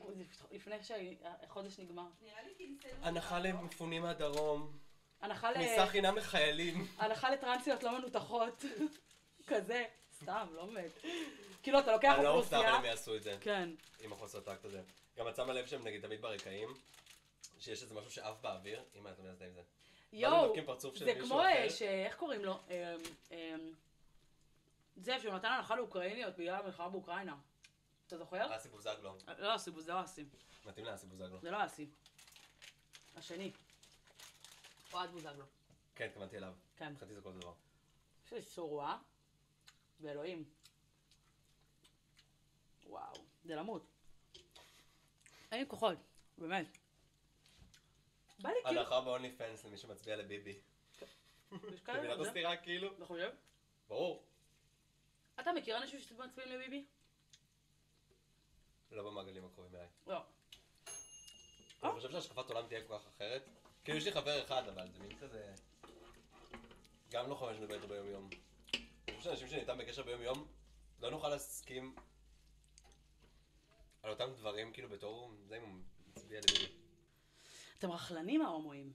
לפני שהחודש נגמר. נראה לי קינצלו. הנחה למפונים מהדרום. הנחה כניסה חינם לחיילים. לטרנסיות לא מנותחות. כזה. סתם, לא מת. כאילו, אתה לוקח אני לא מופתע אוכלוסייה... אבל הם יעשו את זה. כן. עם החוסר טקט הזה. גם את שמה לב שהם נגיד תמיד ברקעים, שיש איזה משהו שעף באוויר. אמא, אתה מנסה עם זה. יואו, מבקרים פרצוף של זה מישהו כמו אחר. איך קוראים לו? זה שהוא נתן הנחה לאוקראיניות בגלל המלחמה באוקראינה. אתה זוכר? אסי בוזגלו. לא אסי, זה לא אסי. מתאים לאסי בוזגלו. זה לא אסי. השני. אוהד בוזגלו. כן, התכוונתי אליו. כן. חצי זה כל דבר. יש לי סורווה. ואלוהים. וואו, זה למות. אין לי כוחות, באמת. בא לי כאילו... הנחה ב-only fans למי שמצביע לביבי. יש אתה כאלה, מבינה את זה? הסתירה כאילו? אתה חושב? ברור. אתה מכיר אנשים שמצביעים לביבי? לא במעגלים הקרובים אליי. לא. אני חושב שהשקפת עולם תהיה כל כך אחרת. כאילו יש לי חבר אחד, אבל זה מין כזה... גם לא חמש לדבר איתו ביום יום. אני חושב שאנשים שניתן בקשר ביום יום, לא נוכל להסכים על אותם דברים, כאילו בתור זה אם הוא מצביע לביבי. אתם רכלנים ההומואים.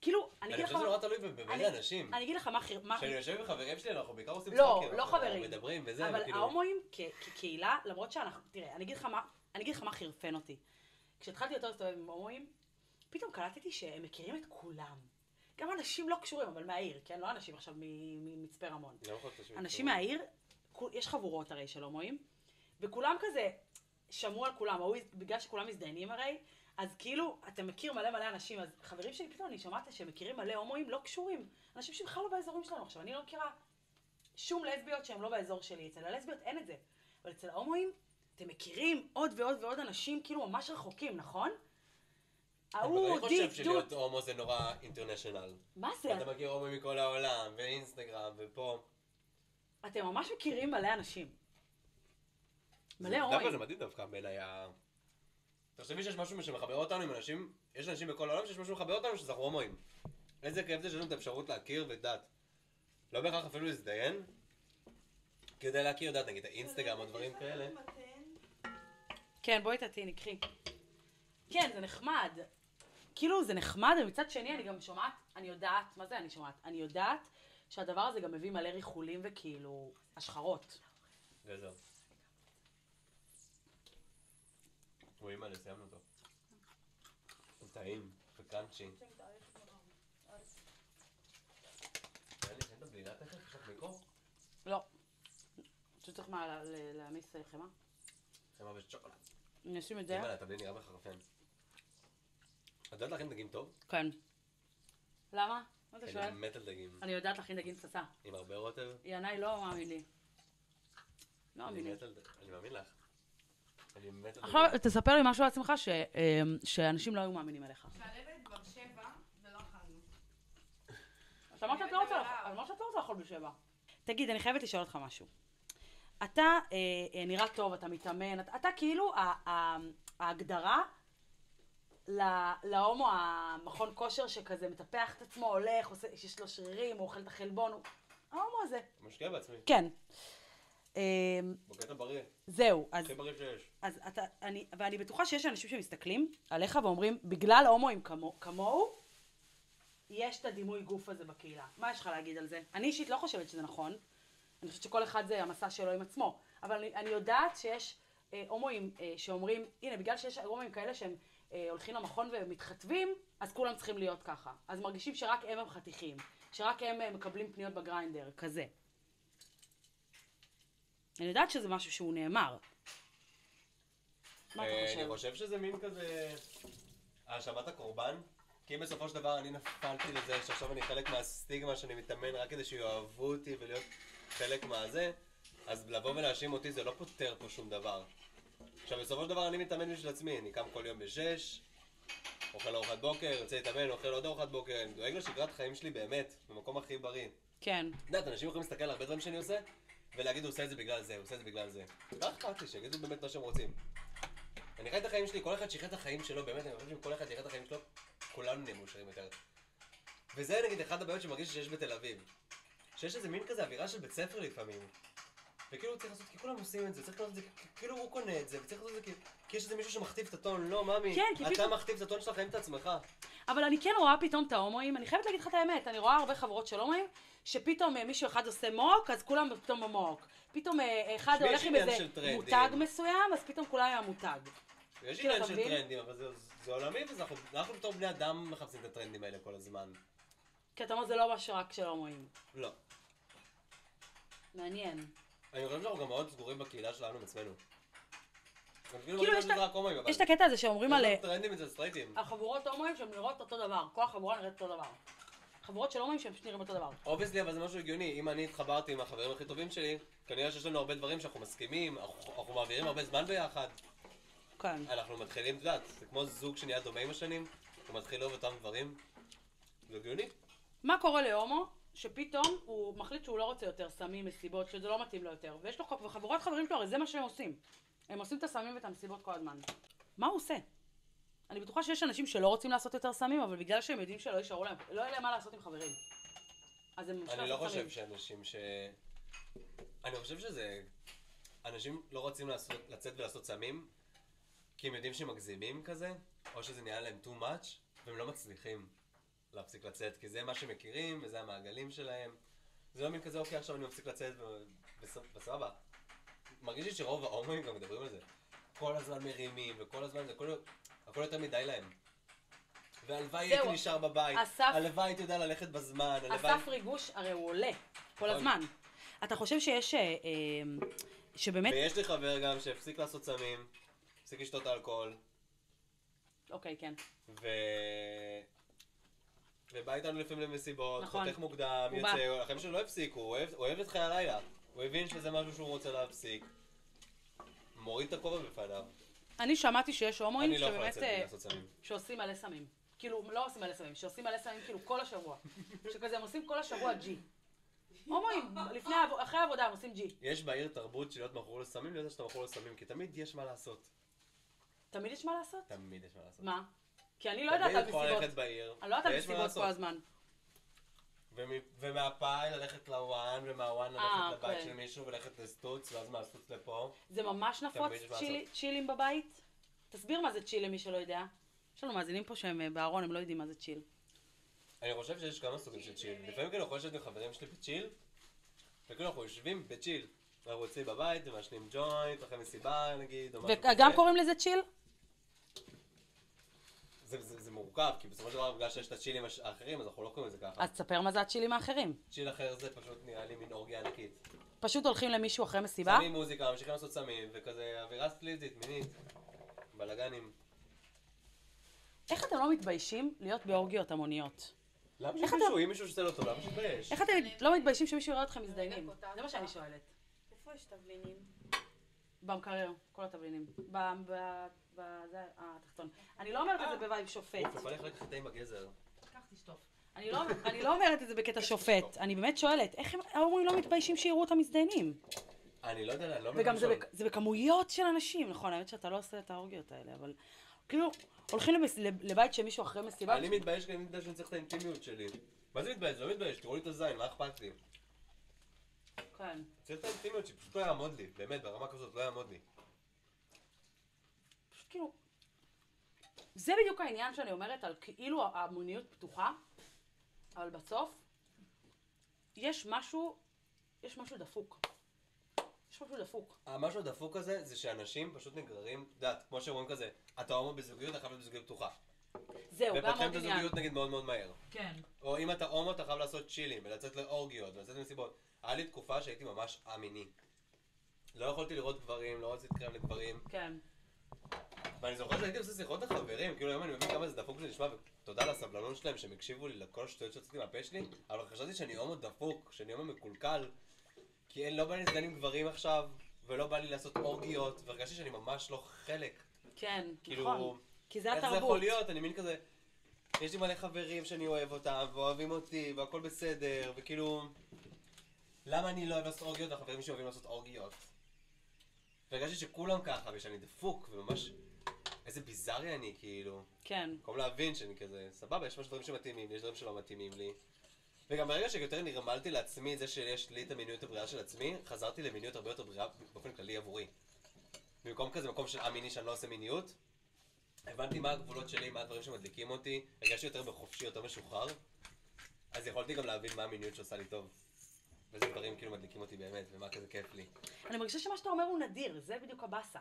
כאילו, אני אני אגיד לך חושב שזה מה... נורא תלוי בבין האנשים. אני אגיד לך מה... כשאני יושב עם חברים שלי, אנחנו בעיקר עושים לא, צחוקים. לא אנחנו חברים. מדברים וזה, אבל וכאילו... ההומואים כקהילה, למרות שאנחנו... תראה, אני אגיד לך מה חירפן אותי. כשהתחלתי יותר להסתובב עם הומואים, פתאום קלטתי שהם מכירים את כולם. גם אנשים לא קשורים, אבל מהעיר, כן? לא אנשים עכשיו ממצפה רמון. לא יכול להיות אנשים מהעיר, יש חבורות הרי של הומואים, וכולם כזה שמעו על כולם, בגלל שכולם מזדיינים הרי, אז כאילו, אתה מכיר מלא אנשים, אז חברים שלי פתאום אני שומעת שהם מכירים מלא הומואים לא קשורים. אנשים שבכלל לא באזורים שלנו. עכשיו, אני לא מכירה שום לסביות שהם לא באזור שלי. אצל הלסביות אין את זה. אבל אצל ההומואים, אתם מכירים עוד ועוד ועוד אנשים כאילו ממש רחוקים, נכון? אני חושב שלהיות הומו זה נורא אינטרנשיונל. מה זה? אתה מכיר הומואים מכל העולם, ואינסטגרם, ופה. אתם ממש מכירים מלא אנשים. מלא הומואים. דווקא זה מדהים דווקא בעיניי ה... תחשבי שיש משהו שמחבר אותנו עם אנשים, יש אנשים בכל העולם שיש משהו שמחבר אותנו שזה אנחנו הומואים. איזה כיף זה שיש לנו את האפשרות להכיר ודעת. לא בהכרח אפילו להזדיין, כדי להכיר דעת, נגיד האינסטגרם או דברים כאלה. כן, בואי תתיני, קחי. כן, זה נחמד. כאילו, זה נחמד, ומצד שני אני גם שומעת, אני יודעת, מה זה אני שומעת? אני יודעת שהדבר הזה גם מביא מלא ריחולים וכאילו, השחרות. גזר. רואים מה, סיימנו אותו. הוא טעים, וקראנצ'י. אין את הבלילה תכף? יש לך מיקרו? לא. פשוט צריך מה, להעמיס חמה? חמה ושוקולד. אני אשים את זה. אימא'לה, אתה בלי נראה מחרפן. את יודעת להכין דגים טוב? כן. למה? מה אתה אני שואל? מת על דגים. אני יודעת להכין דגים פצצה. עם הרבה רוטב? ינאי לא מאמין לי. לא מאמין לי. אני מאמין לך. אני מת על עכשיו תספר לי משהו על עצמך שאנשים לא היו מאמינים אליך. שלבת בר 7 ולא אכלנו. אז אמרת שאת לא רוצה לאכול בשבע. תגיד, אני חייבת לשאול אותך משהו. אתה נראה טוב, אתה מתאמן, אתה כאילו ההגדרה להומו המכון כושר שכזה מטפח את עצמו, הולך, יש לו שרירים, הוא אוכל את החלבון, ההומו הזה. משקיע בעצמי. כן. בקטע בריא. זהו. הכי בריא שיש. ואני בטוחה שיש אנשים שמסתכלים עליך ואומרים, בגלל הומואים כמוהו, יש את הדימוי גוף הזה בקהילה. מה יש לך להגיד על זה? אני אישית לא חושבת שזה נכון. אני חושבת שכל אחד זה המסע שלו עם עצמו. אבל אני יודעת שיש הומואים שאומרים, הנה, בגלל שיש הומואים כאלה שהם הולכים למכון ומתחתבים, אז כולם צריכים להיות ככה. אז מרגישים שרק הם חתיכים. שרק הם מקבלים פניות בגריינדר, כזה. אני יודעת שזה משהו שהוא נאמר. מה אתה חושב? אני חושב שזה מין כזה האשמת הקורבן. כי אם בסופו של דבר אני נפלתי לזה שעכשיו אני חלק מהסטיגמה שאני מתאמן רק כדי שיאהבו אותי ולהיות חלק מהזה, אז לבוא ולהאשים אותי זה לא פותר פה שום דבר. עכשיו בסופו של דבר אני מתאמן בשביל עצמי, אני קם כל יום ב-6, אוכל ארוחת בוקר, יוצא להתאמן, אוכל עוד ארוחת בוקר, אני דואג לשגרת חיים שלי באמת, במקום הכי בריא. כן. יודעת, אנשים יכולים להסתכל על הרבה דברים שאני עושה, ולהגיד הוא עושה את זה בגלל זה, הוא עושה את זה בגלל זה. לא אכפת לי, שיגידו באמת מה שהם רוצים. אני חי את החיים שלי, כל אחד שיחיה את החיים שלו, באמת, אני חושב שאם כל אחד יחיה את החיים שלו, כולנו נהיה מאושרים יותר. וזה נגיד אחד הבעיות שמרגיש שיש בתל אביב. שיש איזה מין כזה אווירה של בית ספר לפעמים. וכאילו צריך לעשות, כי כולם עושים את זה, צריך לעשות את זה, כאילו הוא קונה את זה, וצריך לעשות את זה כי יש איזה מישהו שמכתיב את הטון, לא מאמי, כן, אתה מכתיב את הטון של החיים את עצמך. אבל אני כן רואה פתאום את ההומואים, אני חייבת להגיד לך את האמת, אני רואה הרבה חברות של הומואים, שפתאום מישהו אחד עושה מוק, אז כולם פתאום במוק. פתאום אחד הולך עם איזה מותג מסוים, אז פתאום כולם עם המותג. יש עניין של טרנדים, אבל זה עולמי, ואנחנו בתור בני אדם מחפשים את הטרנדים האלה כל הזמן. כי אתה אומר, זה לא משהו רק של הומואים. לא. מעניין. אני חושב שאנחנו גם מאוד סגורים בקהילה שלנו עם עצמנו. כאילו יש את הקטע הזה שאומרים על... יש טרנדים אצל סטרייטים. החבורות הומואים שהן נראות אותו דבר, כל החבורה נראית אותו דבר. חברות של הומואים שהן פשוט נראים אותו דבר. אובייסלי, אבל זה משהו הגיוני. אם אני התחברתי עם החברים הכי טובים שלי, כנראה שיש לנו הרבה דברים שאנחנו מסכימים, אנחנו מעבירים הרבה זמן ביחד. כן. אנחנו מתחילים, את יודעת, זה כמו זוג שנהיה דומה עם השנים, הוא מתחיל לאהוב אותם דברים. זה הגיוני. מה קורה להומו? שפתאום הוא מחליט שהוא לא רוצה יותר סמים, מסיבות, שזה לא מתאים לו יותר. ויש לו וחבורת חברים שלו, הרי זה מה שהם עושים. הם עושים את הסמים ואת המסיבות כל הזמן. מה הוא עושה? אני בטוחה שיש אנשים שלא רוצים לעשות יותר סמים, אבל בגלל שהם יודעים שלא יישארו להם, לא יהיה להם מה לעשות עם חברים. אז הם אני לא חושב שאנשים אני חושב שזה... אנשים לא רוצים לצאת ולעשות סמים, כי הם יודעים שהם מגזימים כזה, או שזה נהיה להם too much, והם לא מצליחים להפסיק לצאת, כי זה מה שהם מכירים, וזה המעגלים שלהם. זה לא מין כזה, אוקיי, עכשיו אני מפסיק לצאת, בסבבה. מרגיש לי שרוב ההומואים גם מדברים על זה. כל הזמן מרימים, וכל הזמן זה הכל יותר מדי להם. והלוואי הייתי נשאר בבית, הלוואי הייתי יודע ללכת בזמן, הסף ריגוש הרי הוא עולה כל הזמן. אתה חושב שיש, שבאמת... ויש לי חבר גם שהפסיק לעשות סמים, הפסיק לשתות אלכוהול. אוקיי, כן. ובא איתנו לפעמים למסיבות, נכון. חותך מוקדם, יוצא, החיים שלו לא הפסיק, הוא אוהב את חיי הלילה. הוא הבין שזה משהו שהוא רוצה להפסיק. מוריד את הכובע בפניו. אני שמעתי שיש הומואים שבאמת... אני לא יכול לצאת לעשות סמים. שעושים מלא סמים. כאילו, לא עושים מלא סמים, שעושים מלא סמים כאילו כל השבוע. שכזה הם עושים כל השבוע ג'י. הומואים, אחרי העבודה הם עושים ג'י. יש בעיר תרבות של להיות מכור לסמים, להיות שאתה מכור לסמים, כי תמיד יש מה לעשות. תמיד יש מה לעשות? תמיד יש מה לעשות. מה? כי אני לא יודעת על מסיבות. תמיד יכול ללכת בעיר. אני לא יודעת על מסיבות כל הזמן. ומהפאי ללכת לוואן, ומהוואן ללכת לבית של מישהו וללכת לסטוץ, ואז מהסטוץ לפה. זה ממש נפוץ צ'ילים בבית? תסביר מה זה צ'יל למי שלא יודע. יש לנו מאזינים פה שהם בארון, הם לא יודעים מה זה צ'יל. אני חושב שיש כמה סוגים של צ'יל. לפעמים כאילו יכול לשבת עם חברים שלי בצ'יל, וכאילו אנחנו יושבים בצ'יל. אנחנו יוצאים בבית ומעשנים ג'וינט, אחרי מסיבה נגיד, או משהו כזה. וגם קוראים לזה צ'יל? זה מורכב, כי בסופו של דבר בגלל שיש את הצ'ילים האחרים, אז אנחנו לא קוראים לזה ככה. אז תספר מה זה הצ'ילים האחרים. צ'יל אחר זה פשוט נראה לי מין אורגיה ענקית. פשוט הולכים למישהו אחרי מסיבה? שמים מוזיקה, ממשיכים לעשות סמים, וכזה אווירה סטליזית, מינית, בלגנים. איך אתם לא מתביישים להיות באורגיות המוניות? למה שמישהו? אם מישהו שעושה לא טוב, למה שיתבייש? איך אתם לא מתביישים שמישהו יראה אתכם מזדיינים? זה מה שאני שואלת. איפה יש תבלינים? במקרר, כל התבלינים. זה התחתון. אני לא אומרת את זה בווייב שופט. אוף, אבל איך רק חטא עם הגזר? קח תשטוף. אני לא אומרת את זה בקטע שופט. אני באמת שואלת, איך ההומואים לא מתביישים שיראו אותם מזדיינים? אני לא יודע, אני לא וגם מבין. זה בכמויות של אנשים, נכון, האמת שאתה לא עושה את האורגיות האלה, אבל כאילו, הולכים לבית שמישהו אחרי מסיבה. אני מתבייש כי אני מתבייש שאני צריך את האינטימיות שלי. מה זה מתבייש? לא מתבייש, תראו לי את הזין, מה אכפת לי? כן. צריך את האינטימיות שפשוט לא יעמוד לי, באמת, ברמה כזאת לא יעמוד לי. פשוט כאילו, זה בדיוק העניין שאני אומרת על כאילו המוניות פתוחה, אבל בסוף, יש משהו דפוק. יש משהו דפוק. המשהו הדפוק הזה זה שאנשים פשוט נגררים, יודעת, כמו שאומרים כזה, אתה הומו בזוגיות, אתה חייב להיות בזוגיות פתוחה. זהו, גם ופותחים עוד את עניין. הזוגיות נגיד מאוד מאוד מהר. כן. או אם אתה הומו, אתה חייב לעשות צ'ילים, ולצאת לאורגיות, ולצאת למסיבות. היה לי תקופה שהייתי ממש א-מיני. לא יכולתי לראות גברים, לא רציתי להתקרב לגברים. כן. ואני זוכר שהייתי עושה שיחות לחברים, כאילו היום אני מבין כמה זה דפוק שזה נשמע, ותודה לסבלנות שלהם שהם הקשיבו לי לכל השטויות שהוצאתי מהפה שלי, אבל חשבתי שאני הומו דפוק, שאני הומו מקולקל, כי לא בא לי להתגן עם גברים עכשיו, ולא בא לי לעשות אורגיות, והרגשתי שאני ממש לא חלק. כן, כאילו, נכון. כי זה איך זה התרבות. יכול להיות? אני מין כזה, יש לי מלא חברים שאני אוהב אותם, ואוהבים אותי, והכל בסדר, וכאילו, למה אני לא אוהב לעשות אורגיות, והחברים שלי אוהבים לעשות אורגיות? והרגשתי שכולם ככה, ושאני דפוק, וממש, איזה ביזארי אני, כאילו. כן. במקום להבין שאני כזה, סבבה, יש משהו דברים שמתאימים לי, יש דברים שלא מתאימים לי. וגם ברגע שיותר נרמלתי לעצמי את זה שיש לי את המיניות הבריאה של עצמי, חזרתי למיניות הרבה יותר בריאה באופן כללי עבורי. במקום כזה, מקום של א-מיני שאני לא עושה מיניות, הבנתי מה הגבולות שלי, מה הדברים שמדליקים אותי, הרגשתי יותר בחופשי, יותר משוחרר, אז יכולתי גם להבין מה המיניות שעושה לי טוב. ואיזה דברים כאילו מדליקים אותי באמת, ומה כזה כיף לי. אני מרגישה שמה שאתה אומר הוא נדיר, זה בדיוק הבאסה.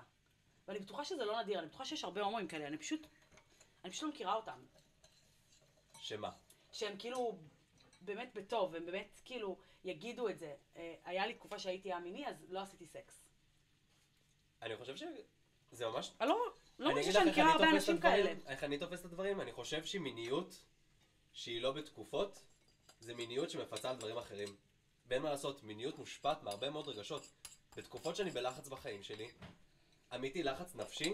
ואני בטוחה שזה לא נדיר, אני בטוחה שיש הרבה הומואים כאלה, אני פשוט לא מכירה אותם. שמה? שהם כאילו באמת בטוב, הם באמת כאילו יגידו את זה. היה לי תקופה שהייתי א-מיני, אז לא עשיתי סקס. אני חושב שזה ממש... אני לא אני מרגישה אגיד שאני לך מכירה הרבה תופס את אנשים הדברים, כאלה. איך אני תופס את הדברים? אני חושב שמיניות שהיא לא בתקופות, זה מיניות שמפצה על דברים אחרים. בין מה לעשות, מיניות מושפעת מהרבה מאוד רגשות. בתקופות שאני בלחץ בחיים שלי, אמיתי לחץ נפשי,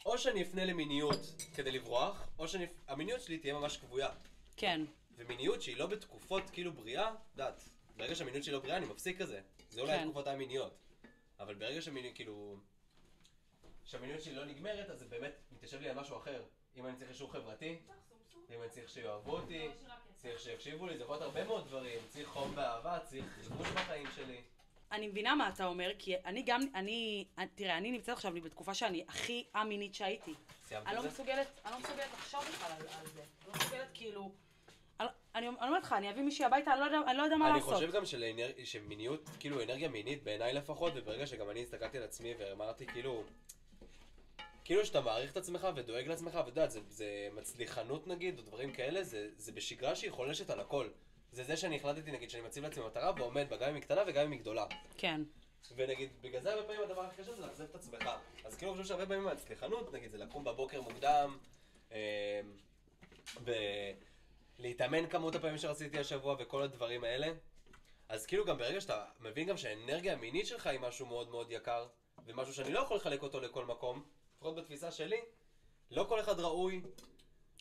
או שאני אפנה למיניות כדי לברוח, או שהמיניות שלי תהיה ממש קבויה. כן. ומיניות שהיא לא בתקופות כאילו בריאה, יודעת, ברגע שהמיניות שלי לא בריאה אני מפסיק כזה. זה אולי כן. התקופות המיניות. אבל ברגע שהמיניות שלי לא נגמרת, אז זה באמת מתיישב לי על משהו אחר. אם אני צריך אישור חברתי, אם אני צריך שיאהבו אותי, צריך שיקשיבו לי, זה יכול להיות הרבה מאוד דברים. צריך חום ואהבה, צריך חיבוש בחיים שלי. אני מבינה מה אתה אומר, כי תראה, אני נמצאת עכשיו בתקופה שאני הכי א-מינית שהייתי. סיימת אני את לא זה? מסוגלת לחשוב בכלל על זה. אני לא מסוגלת כאילו... אני אומרת לך, אני אביא מישהי הביתה, אני לא יודע מה אני לעשות. חושב גם שמיניות, כאילו אנרגיה מינית בעיניי לפחות, וברגע שגם אני הסתכלתי על עצמי ואמרתי כאילו שאתה מעריך את עצמך ודואג לעצמך, ואתה יודע, זה מצליחנות נגיד, או דברים כאלה, זה בשגרה שהיא חולשת על הכל. זה שאני החלטתי נגיד שאני מציב לעצמי מטרה ועומד בה, גם אם היא קטנה וגם אם היא גדולה. כן. ונגיד, בגלל זה הרבה פעמים הדבר הכי קשה זה לאכזב את עצמך. אז כאילו אני חושב שהרבה פעמים מהצליחנות, נגיד, זה לקום בבוקר מוקדם, ולהתאמן כמות הפעמים שרציתי השבוע וכל הדברים האלה. אז כאילו גם ברגע שאתה מבין גם שהאנרגיה המינית שלך היא משהו מאוד מאוד יקר, ומשהו שאני לא יכול לחלק אותו לכל מקום, לפחות בתפיסה שלי, לא כל אחד ראוי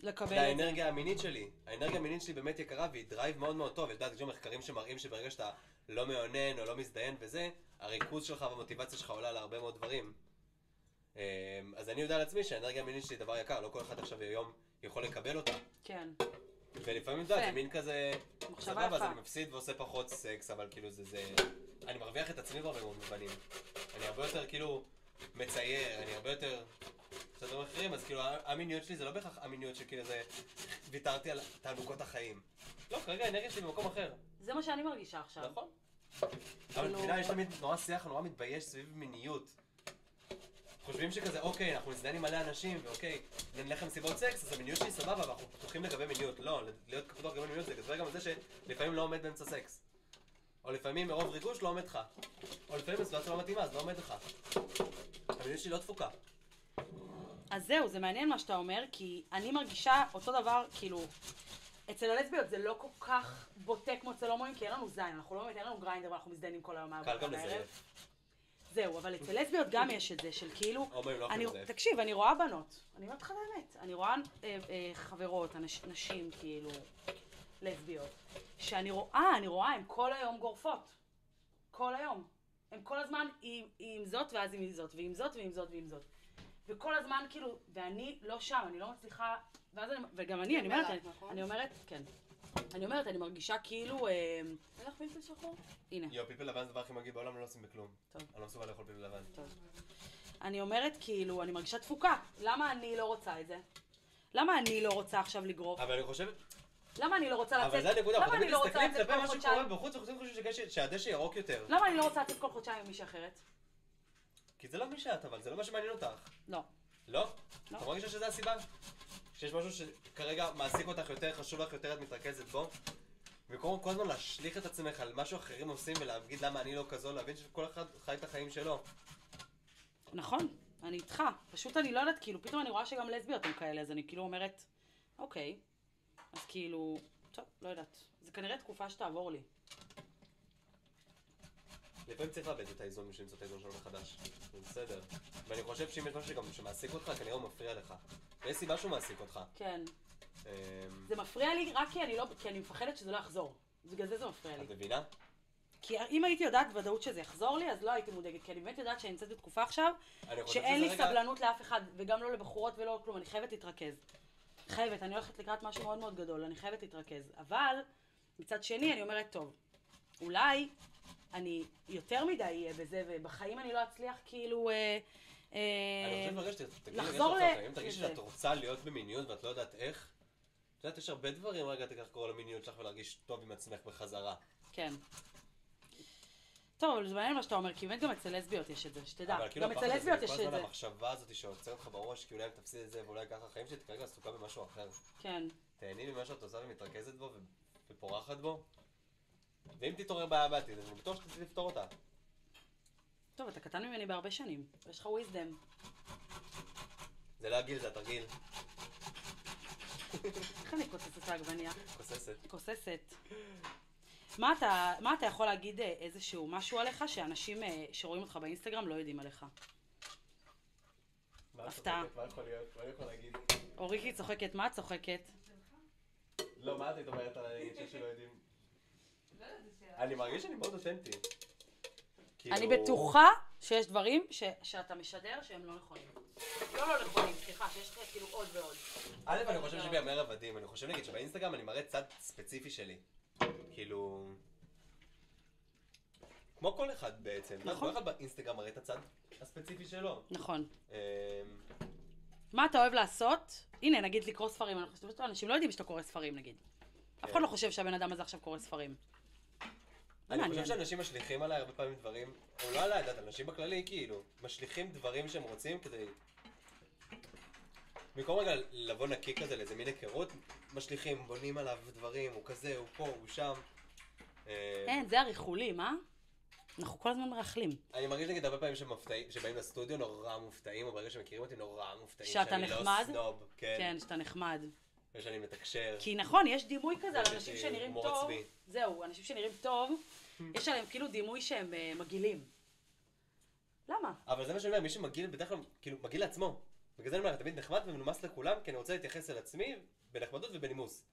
לקבל את זה. לאנרגיה המינית שלי. האנרגיה המינית שלי באמת יקרה והיא דרייב מאוד מאוד טוב. יש יודעת, יש גם מחקרים שמראים שברגע שאתה לא מאונן או לא מזדיין וזה, הריכוז שלך והמוטיבציה שלך עולה להרבה מאוד דברים. אז אני יודע על עצמי שהאנרגיה המינית שלי היא דבר יקר, לא כל אחד עכשיו היום יכול לקבל אותה. כן. ולפעמים אתה יודע, זה מין כזה... מחשבה סבבה, אז יפה. אני מפסיד ועושה פחות סקס, אבל כאילו אני מרוויח את עצמי בהרבה מאוד מובנים. אני הרבה יותר כאילו מצייר, אני הרבה יותר... קצת דברים אחרים, אז כאילו המיניות שלי זה לא בהכרח המיניות שכאילו זה... ויתרתי על תענוגות החיים. לא, כרגע האנרגיה שלי במקום אחר. זה מה שאני מרגישה עכשיו. נכון. אבל מבינה, יש תמיד נורא שיח, נורא מתבייש סביב מיניות. חושבים שכזה, אוקיי, אנחנו נזדהן עם מלא אנשים, ואוקיי, נלך למסיבות סקס, אז המיניות שלי סבבה, ואנחנו פתוחים לגבי מיניות. לא, להיות פתוח לגבי מיניות זה גדבר גם על זה שלפעמים לא עומד באמצע סקס. או לפעמים מרוב ריגוש לא עומד לך. או לפעמים הסיטואציה לא מתאימה, אז לא עומד לך. המיניות שלי לא תפוקה. אז זהו, זה מעניין מה שאתה אומר, כי אני מרגישה אותו דבר, כאילו, אצל הלסביות זה לא כל כך בוטה כמו אצל הומואים, כי אין לנו זין, אנחנו לא באמת, אין לנו גריינדר ואנחנו מזדיינים כל היום קל גם לזייף. זהו, אבל אצל לסביות גם יש את זה, של כאילו... הומואים לא יכולים לזייף. תקשיב, אני רואה בנות, אני אומרת לך באמת, אני רואה חברות, נשים כאילו, לסביות, שאני רואה, הן כל היום גורפות. כל היום. הם כל הזמן עם זאת ואז עם זאת, ועם זאת ועם זאת ועם זאת. וכל הזמן כאילו, ואני לא שם, אני לא מצליחה, ואז אני, וגם אני אומרת, אני אומרת, כן. אני אומרת, אני מרגישה כאילו... אין לך פלפל שחור? הנה. יו, פלפל לבן זה דבר הכי מגעיל בעולם, לא עושים בכלום. טוב. אני לא מסוגל לאכול פלפל לבן. טוב. אני אומרת כאילו, אני מרגישה תפוקה. למה אני לא רוצה את זה? למה אני לא רוצה עכשיו לגרוף? אבל אני חושב... למה אני לא רוצה לצאת? אבל זה הנקודה, למה אני לא רוצה מסתכלים לצאת כלפי כל מה חודשיים? שקורה בחוץ וחושבים שהדשא ירוק יותר. למה אני לא רוצה לצאת כל חודשיים עם מישהי אחרת? כי זה לא מי שאת, אבל זה לא מה שמעניין אותך. לא. לא? לא. אתה מרגישה שזה הסיבה? שיש משהו שכרגע מעסיק אותך יותר, חשוב לך יותר, את מתרכזת בו? וכל הזמן להשליך את עצמך על משהו אחרים עושים ולהגיד למה אני לא כזו, להבין שכל אחד חי את החיים שלו. נכון, אני איתך. פשוט אני לא יודעת, כאילו, פתאום אני רואה שגם לסביות הם כאלה, אז אני כאילו אומרת, אוקיי, אז כאילו, טוב, לא יודעת. זה כנראה תקופה שתעבור לי. לפעמים צריך לאבד את האיזון בשביל למצוא את האיזון שלנו מחדש. זה בסדר. ואני חושב שאם יש משהו שגם שמעסיק אותך, כנראה הוא מפריע לך. ויש סיבה שהוא מעסיק אותך. כן. זה מפריע לי רק כי אני מפחדת שזה לא יחזור. בגלל זה מפריע לי. את מבינה? כי אם הייתי יודעת בוודאות שזה יחזור לי, אז לא הייתי מודאגת. כי אני באמת יודעת שאני נמצאת בתקופה עכשיו, שאין לי סבלנות לאף אחד, וגם לא לבחורות ולא כלום. אני חייבת להתרכז. חייבת, אני הולכת לקראת משהו מאוד מאוד גדול, אני חייבת להתרכז. אבל, מצד שני, אני אומרת, טוב, אולי אני יותר מדי אהיה בזה, ובחיים אני לא אצליח כאילו... אני חושב לחזור אם תרגיש שאת רוצה להיות במיניות ואת לא יודעת איך, את יודעת, יש הרבה דברים, רגע תיקח קורא למיניות שלך ולהרגיש טוב עם עצמך בחזרה. כן. טוב, אבל זה מעניין מה שאתה אומר, כי באמת גם אצל לסביות יש את זה, שתדע. אבל כאילו גם אצל לסביות יש את כל הזמן זה. המחשבה הזאת שעוצרת לך בראש, כי אולי אם תפסיד את זה ואולי ככה החיים שלי כרגע עסוקה במשהו אחר. כן. תהני ממה שאת עושה ומתרכזת בו ופורחת בו. ואם תתעורר בעיה בעתיד, אז אני בטוח שתצטרך לפתור אותה. טוב, אתה קטן ממני בהרבה שנים. יש לך וויזדם. זה לא הגיל, זה התרגיל. איך אני כוססת העגבניה? כוססת. כוססת. מה אתה יכול להגיד איזשהו משהו עליך שאנשים שרואים אותך באינסטגרם לא יודעים עליך? הפתעה. מה יכול להיות? מה אני יכול להגיד? אוריקי צוחקת, מה את צוחקת? לא, מה את היית אומרת על האישה שלא יודעים? אני מרגיש שאני מאוד אותנטי. אני בטוחה שיש דברים שאתה משדר שהם לא נכונים. לא נכונים, סליחה, שיש לך כאילו עוד ועוד. אני חושב שבימי רבדים, אני חושב נגיד שבאינסטגרם אני מראה צד ספציפי שלי. כאילו... כמו כל אחד בעצם. נכון. כל אחד באינסטגרם מראה את הצד הספציפי שלו. נכון. מה אתה אוהב לעשות? הנה, נגיד לקרוא ספרים. אנשים לא יודעים שאתה קורא ספרים, נגיד. אף אחד לא חושב שהבן אדם הזה עכשיו קורא ספרים. אני חושב שאנשים משליכים עליי הרבה פעמים דברים, או לא עליי, יודעת, אנשים בכללי כאילו, משליכים דברים שהם רוצים כדי... במקום רגע לבוא נקי כזה לאיזה מין היכרות, משליכים, בונים עליו דברים, הוא כזה, הוא פה, הוא שם. אין, זה הריחולים, אה? אנחנו כל הזמן מרחלים. אני מרגיש נגיד הרבה פעמים שבאים לסטודיו נורא מופתעים, או ברגע שמכירים אותי נורא מופתעים. שאתה נחמד? שאני לא סנוב, כן. כן, שאתה נחמד. ושאני מתקשר. כי נכון, יש דימוי כזה על אנשים יש שנראים הומור טוב. עצמי. זהו, אנשים שנראים טוב, יש עליהם כאילו דימוי שהם מגעילים. למה? אבל זה מה שאני אומר, מי שמגעיל בדרך כלל, כאילו, מגעיל לעצמו. בגלל זה אני אומר, תמיד נחמד ומנומס לכולם, כי אני רוצה להתייחס אל עצמי בנחמדות ובנימוס.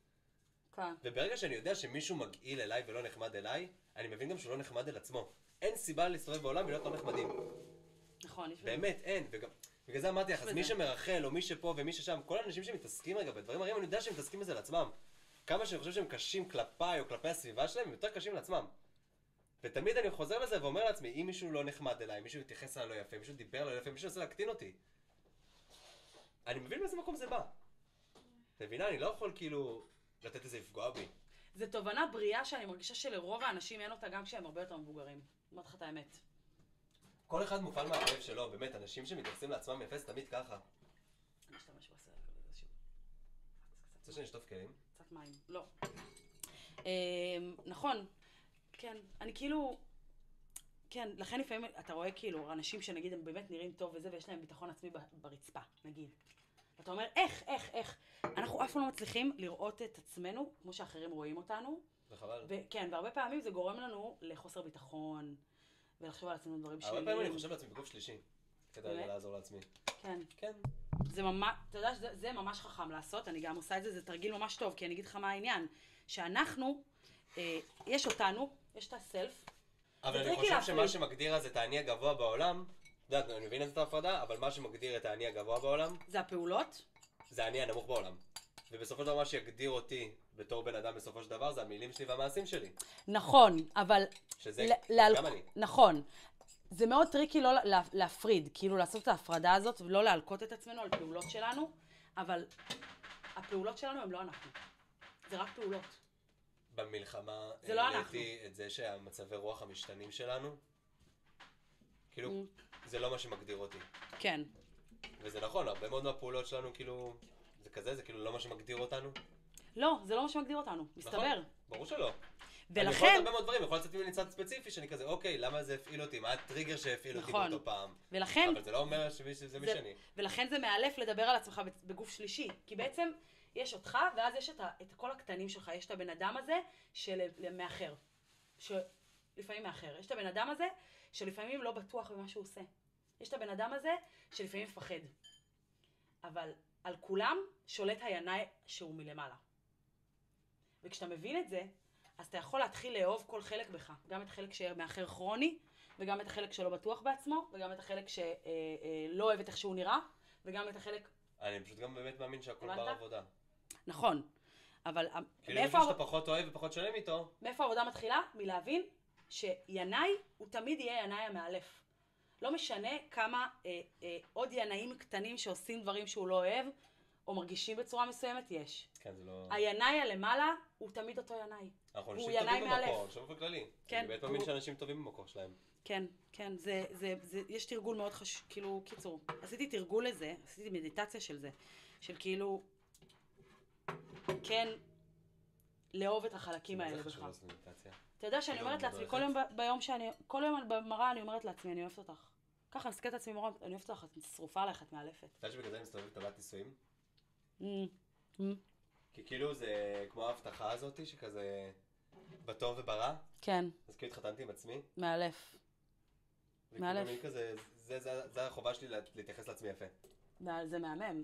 כן. וברגע שאני יודע שמישהו מגעיל אליי ולא נחמד אליי, אני מבין גם שהוא לא נחמד אל עצמו. אין סיבה להסתובב בעולם ולהיות לא נחמדים. נכון, יש בזה. באמת, אין. וגם, בגלל זה אמרתי לך, אז מי שמרחל, או מי שפה ומי ששם, כל האנשים שמתעסקים רגע בדברים הרעים, אני יודע שהם מתעסקים בזה לעצמם. כמה שאני חושב שהם קשים כלפיי או כלפי הסביבה שלהם, הם יותר קשים לעצמם. ותמיד אני חוזר לזה ואומר לעצמי, אם מישהו לא נחמד אליי, מישהו התייחס אליי לא יפה, מישהו דיבר אליי לא יפה, מישהו רוצה להקטין אותי. אני מבין באיזה מקום זה בא. אתה מבינה? אני לא יכול כאילו לתת איזה לפגוע בי. זו תובנה בריאה שאני מרגישה שלרוב האנשים אין אותה גם כשהם הרבה יותר מבוגרים. אמרת לך את האמת. כל אחד מופעל מהכאב שלו, באמת, אנשים שמתייחסים לעצמם יפה, זה תמיד ככה. אני אשתמש בסרט כזה איזשהו. רוצה שאני אשטוף כלים? קצת מים. לא. נכון. כן. אני כאילו... כן, לכן לפעמים אתה רואה כאילו אנשים שנגיד הם באמת נראים טוב וזה, ויש להם ביטחון עצמי ברצפה, נגיד. אתה אומר, איך? אנחנו אף פעם לא מצליחים לראות את עצמנו כמו שאחרים רואים אותנו. זה חבל. כן, והרבה פעמים זה גורם לנו לחוסר ביטחון, ולחשוב על עצמנו דברים שליליים. הרבה פעמים אני חושב לעצמי בגוף שלישי, כדי לעזור לעצמי. כן. כן. זה ממש, אתה יודע שזה ממש חכם לעשות, אני גם עושה את זה, זה תרגיל ממש טוב, כי אני אגיד לך מה העניין. שאנחנו, יש אותנו, יש את הסלף, אבל זה אני טריקי חושב שמה להפריד. שמגדיר אז את האני הגבוה בעולם, את יודעת, אני מבין את ההפרדה, אבל מה שמגדיר את האני הגבוה בעולם, זה הפעולות? זה האני הנמוך בעולם. ובסופו של דבר מה שיגדיר אותי בתור בן אדם בסופו של דבר, זה המילים שלי והמעשים שלי. נכון, אבל... שזה גם אני. נכון. זה מאוד טריקי לא להפריד, כאילו לעשות את ההפרדה הזאת ולא להלקות את עצמנו על פעולות שלנו, אבל הפעולות שלנו הן לא אנחנו. זה רק פעולות. במלחמה זה לא העליתי את זה שהמצבי רוח המשתנים שלנו, כאילו, זה לא מה שמגדיר אותי. כן. וזה נכון, הרבה מאוד מהפעולות שלנו, כאילו, זה כזה, זה כאילו לא מה שמגדיר אותנו. לא, זה לא מה שמגדיר אותנו, מסתבר. נכון, ברור שלא. אני יכול ולכן... לעשות הרבה מאוד דברים, יכול לצאת ממני צד ספציפי שאני כזה, אוקיי, למה זה הפעיל אותי? מה הטריגר שהפעיל אותי נכון. באותו פעם? ולכן... אבל זה לא אומר שזה מי שאני. ולכן זה מאלף לדבר על עצמך בגוף שלישי. כי בעצם יש אותך, ואז יש את כל הקטנים שלך. יש את הבן אדם הזה מאחר. שלפעמים מאחר. יש את הבן אדם הזה שלפעמים לא בטוח במה שהוא עושה. יש את הבן אדם הזה שלפעמים מפחד. אבל על כולם שולט הינאי שהוא מלמעלה. וכשאתה מבין את זה, אז אתה יכול להתחיל לאהוב כל חלק בך. גם את החלק שמאחר כרוני, וגם את החלק שלא בטוח בעצמו, וגם את החלק שלא אוהב את איך שהוא נראה, וגם את החלק... אני פשוט גם באמת מאמין שהכל בר עבודה. נכון. אבל כאילו לפני שאתה פחות אוהב ופחות שלם איתו... מאיפה העבודה מתחילה? מלהבין שינאי הוא תמיד יהיה ינאי המאלף. לא משנה כמה עוד ינאים קטנים שעושים דברים שהוא לא אוהב, או מרגישים בצורה מסוימת, יש. כן, זה לא... הינאי הלמעלה הוא תמיד אותו ינאי. אנחנו הוא אנשים ינאי טובים מאלף. במקור, עכשיו בכללי. כן. אני באמת מאמין שאנשים טובים במקור שלהם. כן, כן, יש תרגול מאוד חשוב, כאילו, קיצור, עשיתי תרגול לזה, עשיתי מדיטציה של זה, של כאילו, כן, לאהוב את החלקים האלה זה בך. חשוב לעשות מדיטציה. אתה יודע שאני אומרת לעצמי, כל יום במראה אני אומרת לעצמי, אני אוהבת אותך. ככה, אני מסתכלת לעצמי במראה, אני אוהבת אותך, את שרופה עליך, את מאלפת. אתה יודע שבגלל זה אני מסתובב בטבלת נישואים? כי כאילו זה כמו ההבטחה הזאת שכזה בטוב וברע. כן. אז כאילו התחתנתי עם עצמי. מאלף. מאלף. וכאילו כזה, זה החובה שלי להתייחס לעצמי יפה. זה מהמם.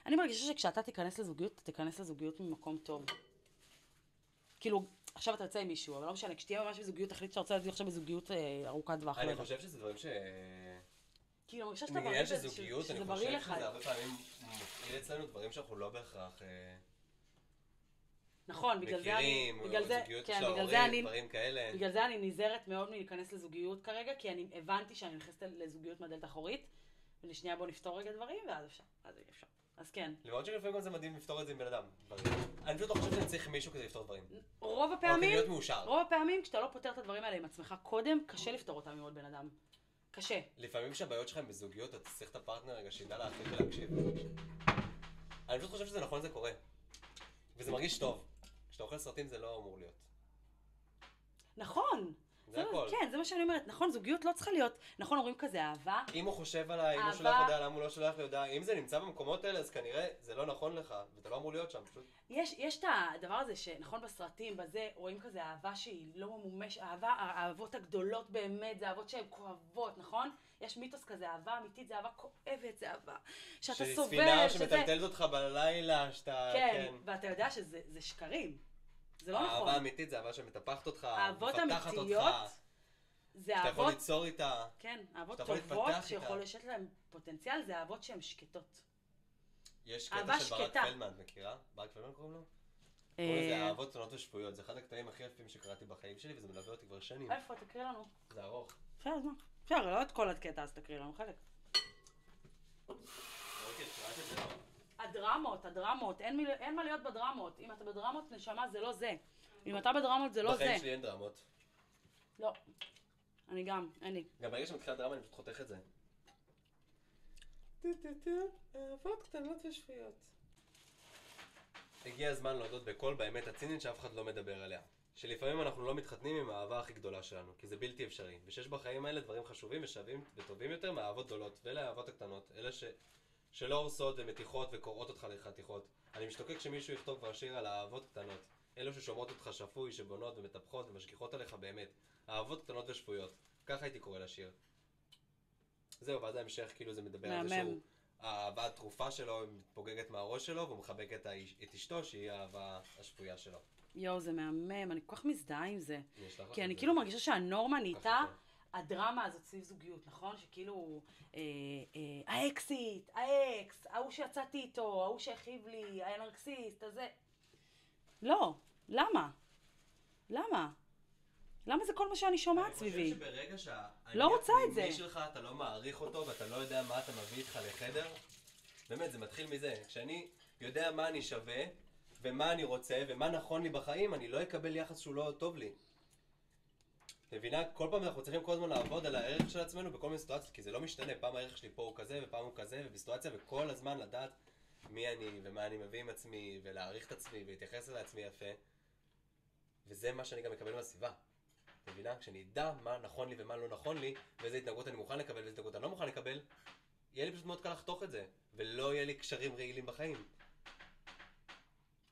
אני מרגישה שכשאתה תיכנס לזוגיות, אתה תיכנס לזוגיות ממקום טוב. כאילו, עכשיו אתה יוצא עם מישהו, אבל לא משנה, כשתהיה ממש בזוגיות, תחליט שאתה רוצה לדבר עכשיו בזוגיות ארוכת טווח. אני חושב שזה דברים כאילו, אני חושב שאתה בריא בעניין של זוגיות, שזה אני בריא חושב לך. שזה הרבה פעמים מפעיל אצלנו דברים שאנחנו לא בהכרח נכון, בגלל זה אני... מכירים, בגלל זה, זוגיות כן, של בגלל זה ההורים, אני... דברים כאלה. בגלל זה אני נזהרת מאוד מלהיכנס לזוגיות כרגע, כי אני הבנתי שאני נכנסת לזוגיות מהדלת אחורית, ולשנייה בוא נפתור רגע דברים, ואז אפשר. אז אפשר. אז כן. למרות שלפעמים גם זה מדהים לפתור את זה עם בן אדם. אני פשוט לא חושב שאני צריך מישהו כדי לפתור דברים. רוב או כדי הפעמים, להיות מאושר. רוב הפעמים, כשאתה לא פותר את הדברים האלה עם עצמך קודם, קשה לפתור אותם עם עוד בן אדם. קשה. לפעמים כשהבעיות שלך הם בזוגיות, אתה צריך את הפרטנר רגע שידע להחליט ולהקשיב. אני פשוט חושב שזה נכון, זה קורה. וזה מרגיש טוב. כשאתה אוכל סרטים זה לא אמור להיות. נכון. זה הכל. כן, זה מה שאני אומרת. נכון, זוגיות לא צריכה להיות, נכון, אומרים כזה אהבה. אם הוא חושב עליי, אם הוא שולח הודעה, למה הוא לא שולח לי הודעה, אם זה נמצא במקומות האלה, אז כנראה זה לא נכון לך, ואתה לא אמור להיות שם, פשוט. יש את הדבר הזה שנכון בסרטים, בזה, רואים כזה אהבה שהיא לא ממומש, האהבות הגדולות באמת, זה אהבות שהן כואבות, נכון? יש מיתוס כזה, אהבה אמיתית, זה אהבה כואבת, זה אהבה שאתה סובל, שספינה שמטלטלת אותך בלילה, שאתה... כן, ואתה יודע שזה שקרים. זה לא נכון. אהבה אמיתית זה אהבה שמטפחת אותך, אהבות מפתחת אמיתיות, אותך, זה שאתה יכול אהבות, ליצור איתה. כן, אהבות שאתה יכול טובות להתפתח שיכול איתה. לשאת להם פוטנציאל, זה אהבות שהן שקטות. יש אהבה קטע של ברק שקטה. פלדמן, מכירה? ברק פלדמן קוראים לו? קוראים לזה אהבות צונות ושפויות, זה אחד הקטעים הכי יפים שקראתי בחיים שלי, וזה מלווה אותי כבר שנים. איפה? תקריא לנו. זה ארוך. אפשר, אז מה? אפשר, לא את כל הקטע, אז תקריא לנו חלק. אוקיי, קראת את זה לא? הדרמות, אין מה להיות בדרמות. אם אתה בדרמות, נשמה, זה לא זה. אם אתה בדרמות, זה לא זה. בחיים שלי אין דרמות. לא. אני גם, אין לי. גם ברגע שמתחילה דרמה אני פשוט חותך את זה. אהבות קטנות ושפויות. הגיע הזמן להודות בקול באמת הצינית שאף אחד לא מדבר עליה. שלפעמים אנחנו לא מתחתנים עם האהבה הכי גדולה שלנו, כי זה בלתי אפשרי. ושיש בחיים האלה דברים חשובים ושווים וטובים יותר מהאהבות גדולות, ואלה האהבות הקטנות, אלה שלא הורסות ומתיחות וקוראות אותך לחתיכות. אני משתוקק כשמישהו יכתוב כבר שיר על האהבות קטנות. אלו ששומעות אותך שפוי, שבונות ומטפחות ומשגיחות עליך באמת. אהבות קטנות ושפויות. ככה הייתי קורא לשיר. זהו, ואז ההמשך כאילו זה מדבר על זה שהוא האהבה התרופה שלו מתפוגגת מהראש שלו, והוא מחבק את אשתו, שהיא האהבה השפויה שלו. יואו, זה מהמם, אני כל כך מזדהה עם זה. יש לך כי את אני זה. כאילו מרגישה שהנורמה נהייתה נכון. הדרמה הזאת סביב זוגיות, נכון? שכאילו, האקסיט, האקס, ההוא שיצאתי איתו, ההוא שהכאיב לי, האנרקסיסט, הזה. לא, למה? למה? למה זה כל מה שאני שומעת סביבי? אני חושב שברגע לא רוצה את זה. שהפנימי שלך, אתה לא מעריך אותו ואתה לא יודע מה אתה מביא איתך לחדר, באמת, זה מתחיל מזה. כשאני יודע מה אני שווה, ומה אני רוצה, ומה נכון לי בחיים, אני לא אקבל יחס שהוא לא טוב לי. מבינה? כל פעם אנחנו צריכים כל הזמן לעבוד על הערך של עצמנו בכל מיני סיטואציות, כי זה לא משתנה. פעם הערך שלי פה הוא כזה, ופעם הוא כזה, ובסיטואציה, וכל הזמן לדעת מי אני, ומה אני מביא עם עצמי, ולהעריך את עצמי, ולהתייחס לעצמי יפה. וזה מה שאני גם מקבל מהסביבה. מבינה? כשאני אדע מה נכון לי ומה לא נכון לי, ואיזה התנהגות אני מוכן לקבל ואיזה התנהגות אני לא מוכן לקבל, יהיה לי פשוט מאוד קל לחתוך את זה, ולא יהיה לי קשרים רעילים בחיים.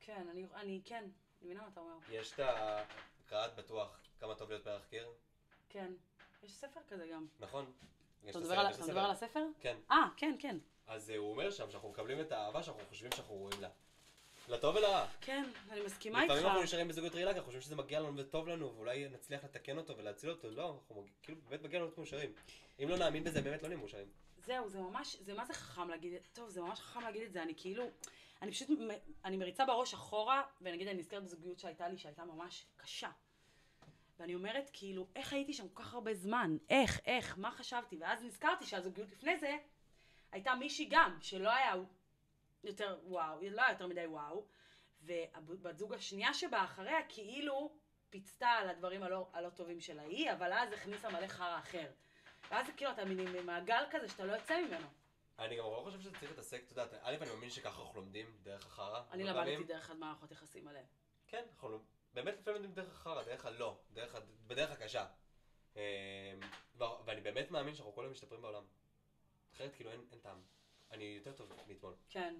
כן, אני מבינה מה אתה אומר. יש את הקראת בטוח, כמה טוב להיות פרח קיר, כן. יש ספר כזה גם. נכון? יש אתה את מדבר הסרט, יש את על הסרט. הספר? כן. כן, כן. אז הוא אומר שם שאנחנו מקבלים את האהבה שאנחנו חושבים שאנחנו רואים לה. לטוב ולרע. כן, אני מסכימה איתך. לפעמים אנחנו נשארים בזוגיות רעילה, כי אנחנו חושבים שזה מגיע לנו וטוב לנו, ואולי נצליח לתקן אותו ולהציל אותו. לא, אנחנו כאילו באמת מגיע לנו להיות מאושרים. אם לא נאמין בזה, באמת לא נהיה מאושרים. זהו, זה מה זה חכם להגיד, טוב, זה ממש חכם להגיד את זה, אני כאילו, אני פשוט, אני מריצה בראש אחורה, ונגיד אני נזכרת בזוגיות שהייתה לי, שהייתה ממש קשה. ואני אומרת, כאילו, איך הייתי שם כל כך הרבה זמן? איך, מה חשבתי? ואז נזכרתי שהזוגיות לפני זה, הייתה מישהי גם, שלא היה יותר וואו, לא היה יותר מדי וואו, ובת זוג השנייה שבה אחריה, כאילו, פיצתה על הדברים הלא טובים של ההיא, אבל אז הכניסה מלא חרא אחר. ואז זה כאילו, אתה ממעגל כזה שאתה לא יוצא ממנו. אני גם לא חושב שזה צריך להתעסק, אתה יודעת, א', אני מאמין שככה אנחנו לומדים דרך החרא. אני הרבה למדתי פעמים. דרך מערכות יחסים מלא. כן, אנחנו באמת לפעמים לומדים דרך החרא, דרך הלא, בדרך הקשה. ואני באמת מאמין שאנחנו כל היום משתפרים בעולם. אחרת כאילו אין טעם. אני יותר טוב מאתמול. כן,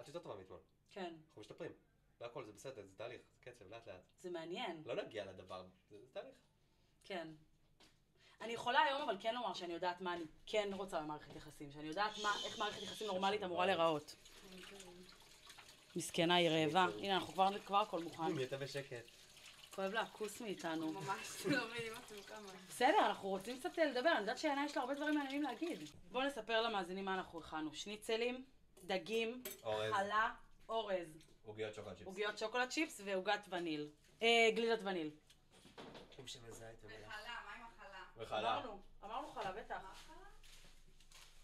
את יותר טובה מאתמול. כן. אנחנו משתפרים. והכל זה בסדר, זה תהליך, זה קצב, לאט לאט. זה מעניין. לא נגיע לדבר, זה תהליך. כן. אני יכולה היום אבל כן לומר שאני יודעת מה אני כן רוצה במערכת יחסים. שאני יודעת איך מערכת יחסים נורמלית אמורה להיראות. מסכנה, היא רעבה. הנה, אנחנו כבר הכל מוכן. מי אתה בשקט? כואב לה הכוס מאיתנו. ממש לא מבינים אתם כמה. בסדר, אנחנו רוצים קצת לדבר. אני יודעת שעינה יש לה הרבה דברים מעניינים להגיד. בואו נספר למאזינים מה אנחנו הכנו. שניצלים, דגים, אורז. חלה, אורז, עוגיות שוקולד צ'יפס. עוגיות שוקולד צ'יפס ועוגת וניל. גלידת וניל. עם שמן זית ומלח. וחלה, מה עם החלה? וחלה. אמרנו חלה, בטח.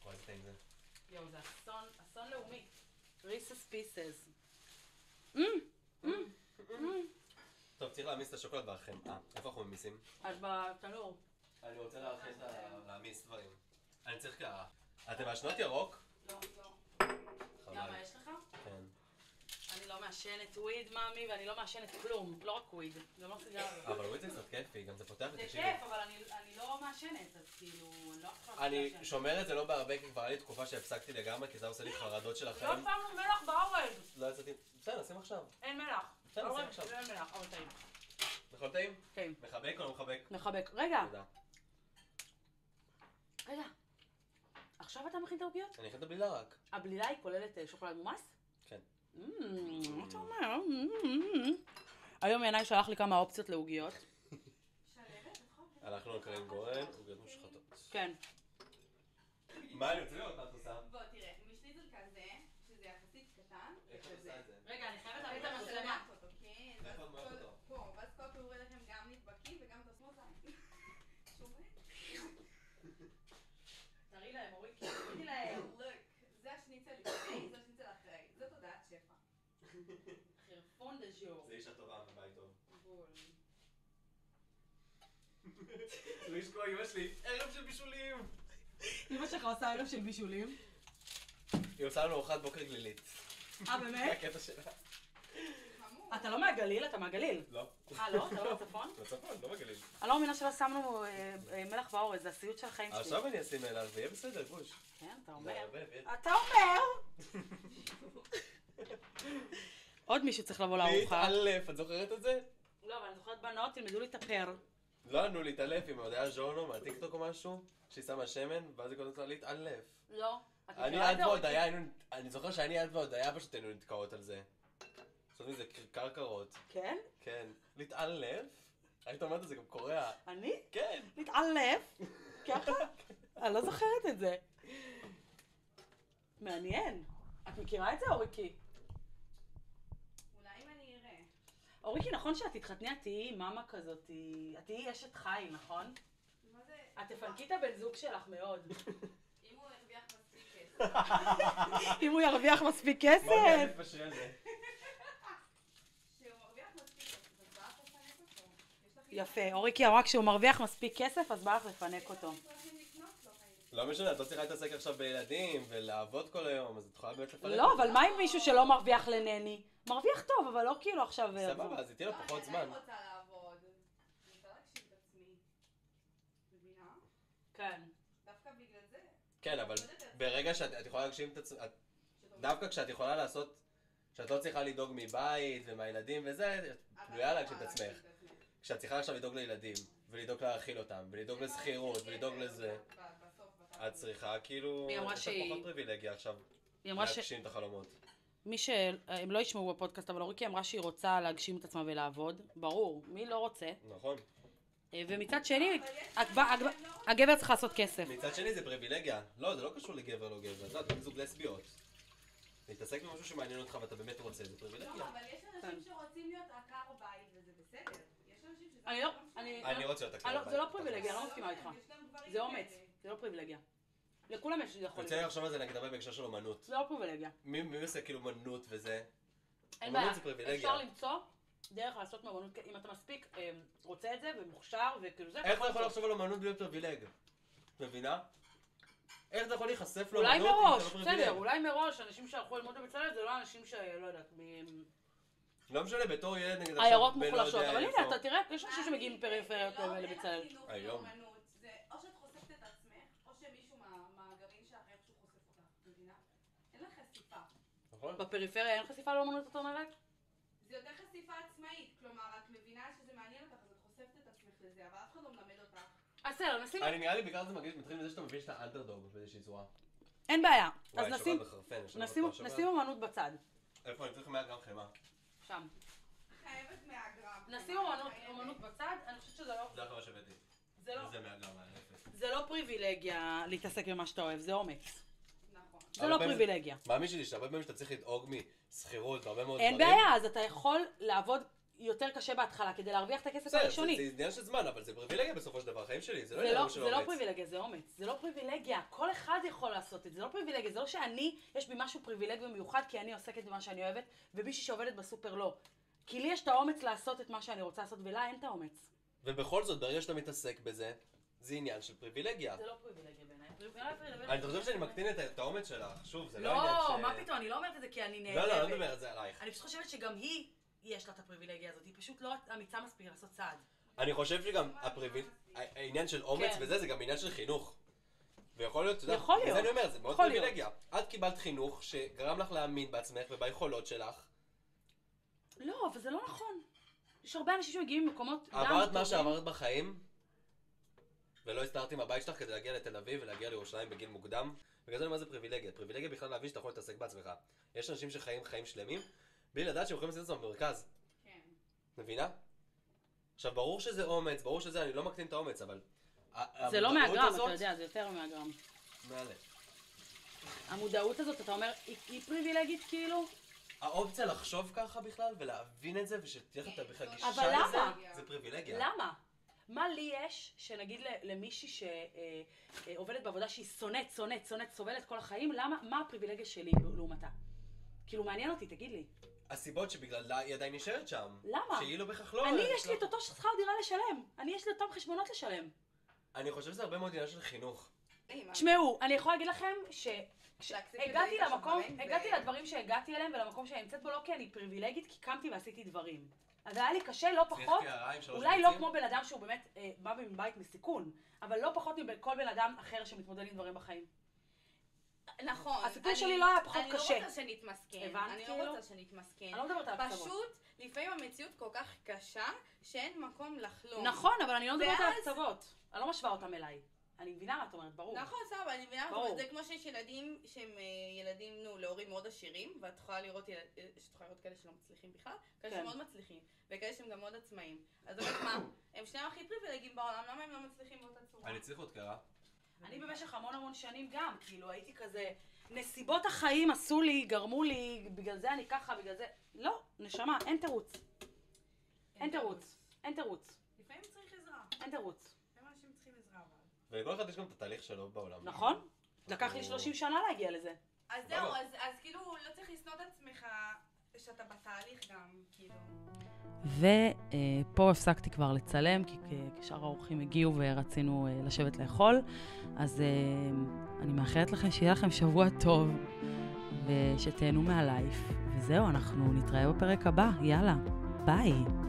וואי, זה טעים זה. יואו, זה אסון לאומי. ריסס פיסס. טוב, צריך להעמיס את השוקולד והחמאה. איפה אנחנו ממיסים? אז בתנור. אני רוצה להעמיס דברים. אני צריך קערה. אתם מעשנות ירוק? לא. חבל. למה, יש לך? כן. אני לא מעשנת וויד, מאמי, ואני לא מעשנת כלום. לא רק וויד, גם לא סיגריות. אבל וויד זה קצת כיפי, גם זה פותח זה לי, תקשיבי. כיף, אבל אני לא מעשנת, אז כאילו, אני לא יכולה אני לעשן. שומר את זה לא בהרבה, כי כבר היה לי תקופה שהפסקתי לגמרי, כי זה עושה לי חרדות של לא החיים. שמנו מלח באורז. לא יצאתי... בסדר, שים עכשיו. אין מלח. בסדר, שים אורז, עכשיו. אין מלח, אבל טעים. נכון טעים? טעים. מחבק או לא מחבק? מחבק. רגע, תודה. עכשיו אתה מכין את העוגיות? אני אכין את הבלילה רק. הבלילה היא כוללת שוקולד מומס? כן. מה אתה אומר? היום ינאי שלח לי כמה אופציות לעוגיות. הלכנו לקרין גורן, עוגיות מושחתות. כן. מה אני רוצה לראות מה את עושה? בוא, תראה, משניצל כזה, שזה יחסית קטן, איך את עושה את זה? רגע, אני חייבת להביא את אתה המצלמה. אותו, כן? איפה ואז את מועדת כל- אותו? פה, ואז כל פעולה לכם גם נדבקים וגם תעשו זין. שומע? תראי להם, אורי, תראי להם. לוק, זה השניצל לפני, זה השניצל אחרי. זו תודעת שפע. חירפון דה ז'ור. זה אישה טובה, מבית טוב. בול. לא ישקוע, אמא שלי, ערב של בישולים! אמא שלך עושה ערב של בישולים. היא עושה לנו ארוחת בוקר גלילית. זה באמת? הקטע שלה. חמור. אתה לא מהגליל? אתה מהגליל. לא. לא? אתה לא בצפון? בצפון, לא בגליל. אני לא מאמינה שלא שמנו מלח באורז, זה הסיוט של החיים שלי. עכשיו אני אשים אליו ויהיה בסדר, גוש. כן, אתה זה אומר. הרבה, אתה אומר! עוד מישהו צריך לבוא לארוחה. להתעלף, את זוכרת את זה? לא, אבל אני זוכרת בנות, תלמדו להתאפר. לא ענו להתעלף עם הודעה ז'ורנו מהטיקטוק או משהו, שהיא שמה שמן, ואז היא קודם כל להתעלף. לא. אני זוכר שאני את והודיה פשוט היינו נתקעות על זה. לעשות מזה קרקרות. כן? כן. להתעלף? היית אומרת את זה גם קוריאה. אני? כן. להתעלף? ככה? אני לא זוכרת את זה. מעניין. את מכירה את זה, אוריקי? אולי אם אני אראה. אוריקי, נכון שאת תתחתני, את תהיי מאמה כזאת, את תהיי אשת חי, נכון? מה זה? את תפנקי את הבן זוג שלך מאוד. אם הוא הרוויח מספיק כסף. אם הוא ירוויח מספיק מה כסף. אני מתפשרי על זה? שהוא מרוויח מספיק כסף, אז בא לך לפנק אותו. יש לך יפה, אוריקי אמרה כשהוא מרוויח מספיק כסף, אז בא לך לפנק אותו. צריכים לקנות לו חיים. לא משנה, את לא צריכה להתעסק עכשיו בילדים ולעבוד כל היום, אז את יכולה באמת לפנק. לא, אבל מה עם מישהו שלא מרוויח לנני? מרוויח טוב, אבל לא כאילו עכשיו... סבבה, אז איתי לו פחות זמן. אני רוצה לעבוד. אני רוצה להגשים את עצמי. מבינה? כן. דווקא בגלל זה. כן, אבל ברגע שאת יכולה להגשים את עצמך, דווקא כשאת יכולה לעשות, כשאת לא צריכה לדאוג מבית ומהילדים וזה, את פנויה להגשים את עצמך. כשאת צריכה עכשיו לדאוג לילדים, ולדאוג להאכיל אותם, ולדאג לזכירות, ולדאוג לזה, את צריכה כאילו, היא אמרה יש לך שהיא- פחות פריבילגיה עכשיו, היא אמרה ש... להגשים את החלומות. מי הם לא ישמעו בפודקאסט, אבל אוריקי אמרה שהיא רוצה להגשים את עצמה ולעבוד. ברור, מי לא רוצה? נכון. ומצד שני, הגבר צריך לעשות כסף. מצד שני זה פריבילגיה. לא, זה לא קשור לגבר לא גבר. זה בן זוג לסביות. להתעסק במשהו שמעניין אותך ואתה באמת רוצה, זה פריבילגיה. לא, אבל יש אנשים שרוצים להיות עקר בית וזה בסדר. יש אנשים שזה... אני לא... אני רוצה להיות עקר בית. זה לא פריבילגיה, אני לא מסכימה איתך. יש גם גברים זה אומץ, כאלה. זה לא פריבילגיה. לכולם יש יכול יוצא לי לחשוב על זה נגיד הרבה בהקשר של אומנות. זה לא פריבילגיה. מי עושה כאילו אומנות וזה? אין בעיה, אומנות זה פריבילגיה. אפשר למצוא דרך לעשות מאמנות, אם אתה מספיק רוצה את זה ומוכשר וכאילו זה... איך אתה יכול לחשוב על אומנות בלי פריבילג? מבינה? איך אתה יכול להיחשף אולי לאומנות אם מראש, אתה לא פריבילג? בסדר, אולי מראש, אנשים שהלכו ללמוד בבצלאל זה לא אנשים שלא יודעת, לא משנה, בתור ילד נגיד עכשיו... עיירות בן לא מוחלשות, יודע אבל איפה. הנה, אתה תראה, יש אנשים שמגיעים מפריפריות לא, לבצלאל. אין לך חינוך היום. לאומנות. זה או שאת חושפת את עצמך, או שמישהו מהגרעין שלך איכשהו חושף אותך, מבינה? אין לך חשיפה. נכון? בפריפריה אין חשיפה לאמנות, את אומרת? זה יותר חשיפה עצמאית, כלומר, את מבינה שזה מעניין אותך, אז את חושפת את עצמך לזה, אבל אף אחד לא מלמד אותך. אז בסדר, נשים... אני נראה לי בעיקר זה מתחיל מזה שאתה מבין שאתה אנדרדוג באיזושהי צורה. אין בעיה. אז וואי, נשים... שוקולד מחרפן, יש לנו נשים אותו נשים אמנות בצד. איפה? אני צריך 100 גרם חמאה. שם. חייבת 100 גרם. נשים אמנות בצד, אני חושבת שזה לא... זה אחלה מה שהבאתי. זה לא... וזה 100 גרם, היה אפס. זה לא פריבילגיה להתעסק במה שאתה אוהב, זה אומץ. נכון. זה לא פריבילגיה. מאמין שלי שהרבה פעמים שאתה צריך לדאוג משכירות והרבה מאוד אין בעיה, אז אתה יכול לעבוד יותר קשה בהתחלה כדי להרוויח את הכסף בסדר, הראשוני. זה עניין של זמן, אבל זה פריבילגיה בסופו של דבר, החיים שלי, זה לא זה עניין לא, של זה לא אומץ. פריבילגיה, זה אומץ. זה לא פריבילגיה. כל אחד יכול לעשות את זה. זה לא פריבילגיה. זה לא שאני, יש בי משהו פריבילג ומיוחד כי אני עוסקת במה שאני אוהבת, ומישהי שעובדת בסופר לא. כי לי יש את האומץ לעשות את מה שאני רוצה לעשות, ולה אין את האומץ. ובכל זאת, ברגע שאתה מתעסק בזה, זה עניין של פריבילגיה. זה לא פריבילגיה בעיניי. אני חושב שאני מקטין את האומץ שלך, שוב, זה לא עניין לא, ש... מה פתאום, אני לא אומרת את זה כי אני נהנבת. לא, אני לא מדבר על זה עלייך. אני פשוט חושבת שגם היא, יש לה את הפריבילגיה הזאת. היא פשוט לא אמיצה מספיק לעשות צעד. אני חושב שגם העניין של אומץ כן. וזה, זה גם עניין של חינוך. ויכול להיות, אתה יודע, יכול להיות. וזה אני אומר, זה מאוד יכול להיות. פריבילגיה. את קיבלת חינוך שגרם לך להאמין בעצמך וביכולות שלך. לא, אבל זה לא נכון. יש הרבה אנשים שמגיעים ממקומות... עברת מה שעברת בחיים, ולא הסתרתי מהבית שלך כדי להגיע לתל אביב ולהגיע לירושלים בגיל מוקדם. בגלל זה אני אומר זה פריבילגיה. פריבילגיה בכלל להבין שאתה יכול להתעסק בעצמך. יש אנשים שחיים חיים שלמים, בלי לדעת שהם יכולים לשים את עצמם במרכז. כן. מבינה? עכשיו, ברור שזה אומץ, ברור שזה, אני לא מקטין את האומץ, אבל... זה לא המודעות מהגרם, הזאת- אתה יודע, זה יותר מהגרם. מעלה. המודעות הזאת, אתה אומר, היא פריבילגית כאילו? האופציה לחשוב ככה בכלל ולהבין את זה ושתהיה לך בכלל גישה אבל לזה, למה? זה פריבילגיה. למה? מה לי יש, שנגיד למישהי שעובדת בעבודה שהיא שונאת, סובלת כל החיים, למה, מה הפריבילגיה שלי לעומתה? כאילו, מעניין אותי, תגיד לי. הסיבות שבגללה היא עדיין נשארת שם. למה? שהיא לא בהכרח לא... אני, יש לי את אותו שכר דירה לשלם. יש לי אותם חשבונות לשלם. אני חושב שזה הרבה מאוד עניין של חינוך. תשמעו, אני יכולה להגיד לכם להפסיק הגעתי לדבר למקום, שחברים זה- הגעתי לדברים שהגעתי אליהם ולמקום שאני נמצאת בו לא כי אני פריבילגית, כי קמתי ועשיתי דברים. אז היה לי קשה לא פחות, קערה עם 3 אולי לא ביצים? כמו בן אדם שהוא באמת בא מבית מסיכון, אבל לא פחות מכל בן אדם אחר שמתמודד עם דברים בחיים. נכון. הסיפור שלי לא היה פחות קשה. אני לא רוצה שנתמסכן. הבנת, אני כאילו? לא רוצה שנתמסכן. אני לא מדברת על הקצוות. פשוט, לפעמים המציאות כל כך קשה, שאין מקום לחלום. נכון, אבל אני לא מדברת על ואז- הקצוות. אני לא משווה אותם אליי. אני מבינה מה את אומרת, ברור. נכון, סבבה, אני מבינה, ברור. אבל זה כמו שיש ילדים שהם ילדים, להורים מאוד עשירים, ואת יכולה לראות כאלה שלא מצליחים בכלל, כאלה כן. שמאוד מצליחים, וכאלה שהם גם מאוד עצמאיים. אז באמת מה, הם שניהם הכי פריבילגיים בעולם, למה הם לא מצליחים באותה צורה? אני צריך עוד קרה. אני במשך המון שנים גם, כאילו הייתי כזה, נסיבות החיים עשו לי, גרמו לי, בגלל זה אני ככה, בגלל זה... לא, נשמה, אין תירוץ. אין תירוץ. אין תירוץ. לפעמים צריך עזרה. אין תירוץ. לפעמים אנשים צריכים עזרה, אבל... ולכל אחד יש גם את התהליך שלו בעולם. נכון? לקח לי 30 שנה להגיע לזה. אז זהו, אז כאילו לא צריך לשנוא את עצמך שאתה בתהליך גם, כאילו. ופה הפסקתי כבר לצלם, כי כשאר האורחים הגיעו ורצינו לשבת לאכול. אז אני מאחלת לכם שיהיה לכם שבוע טוב, ושתהנו מהלייף. וזהו, אנחנו נתראה בפרק הבא. יאללה, ביי.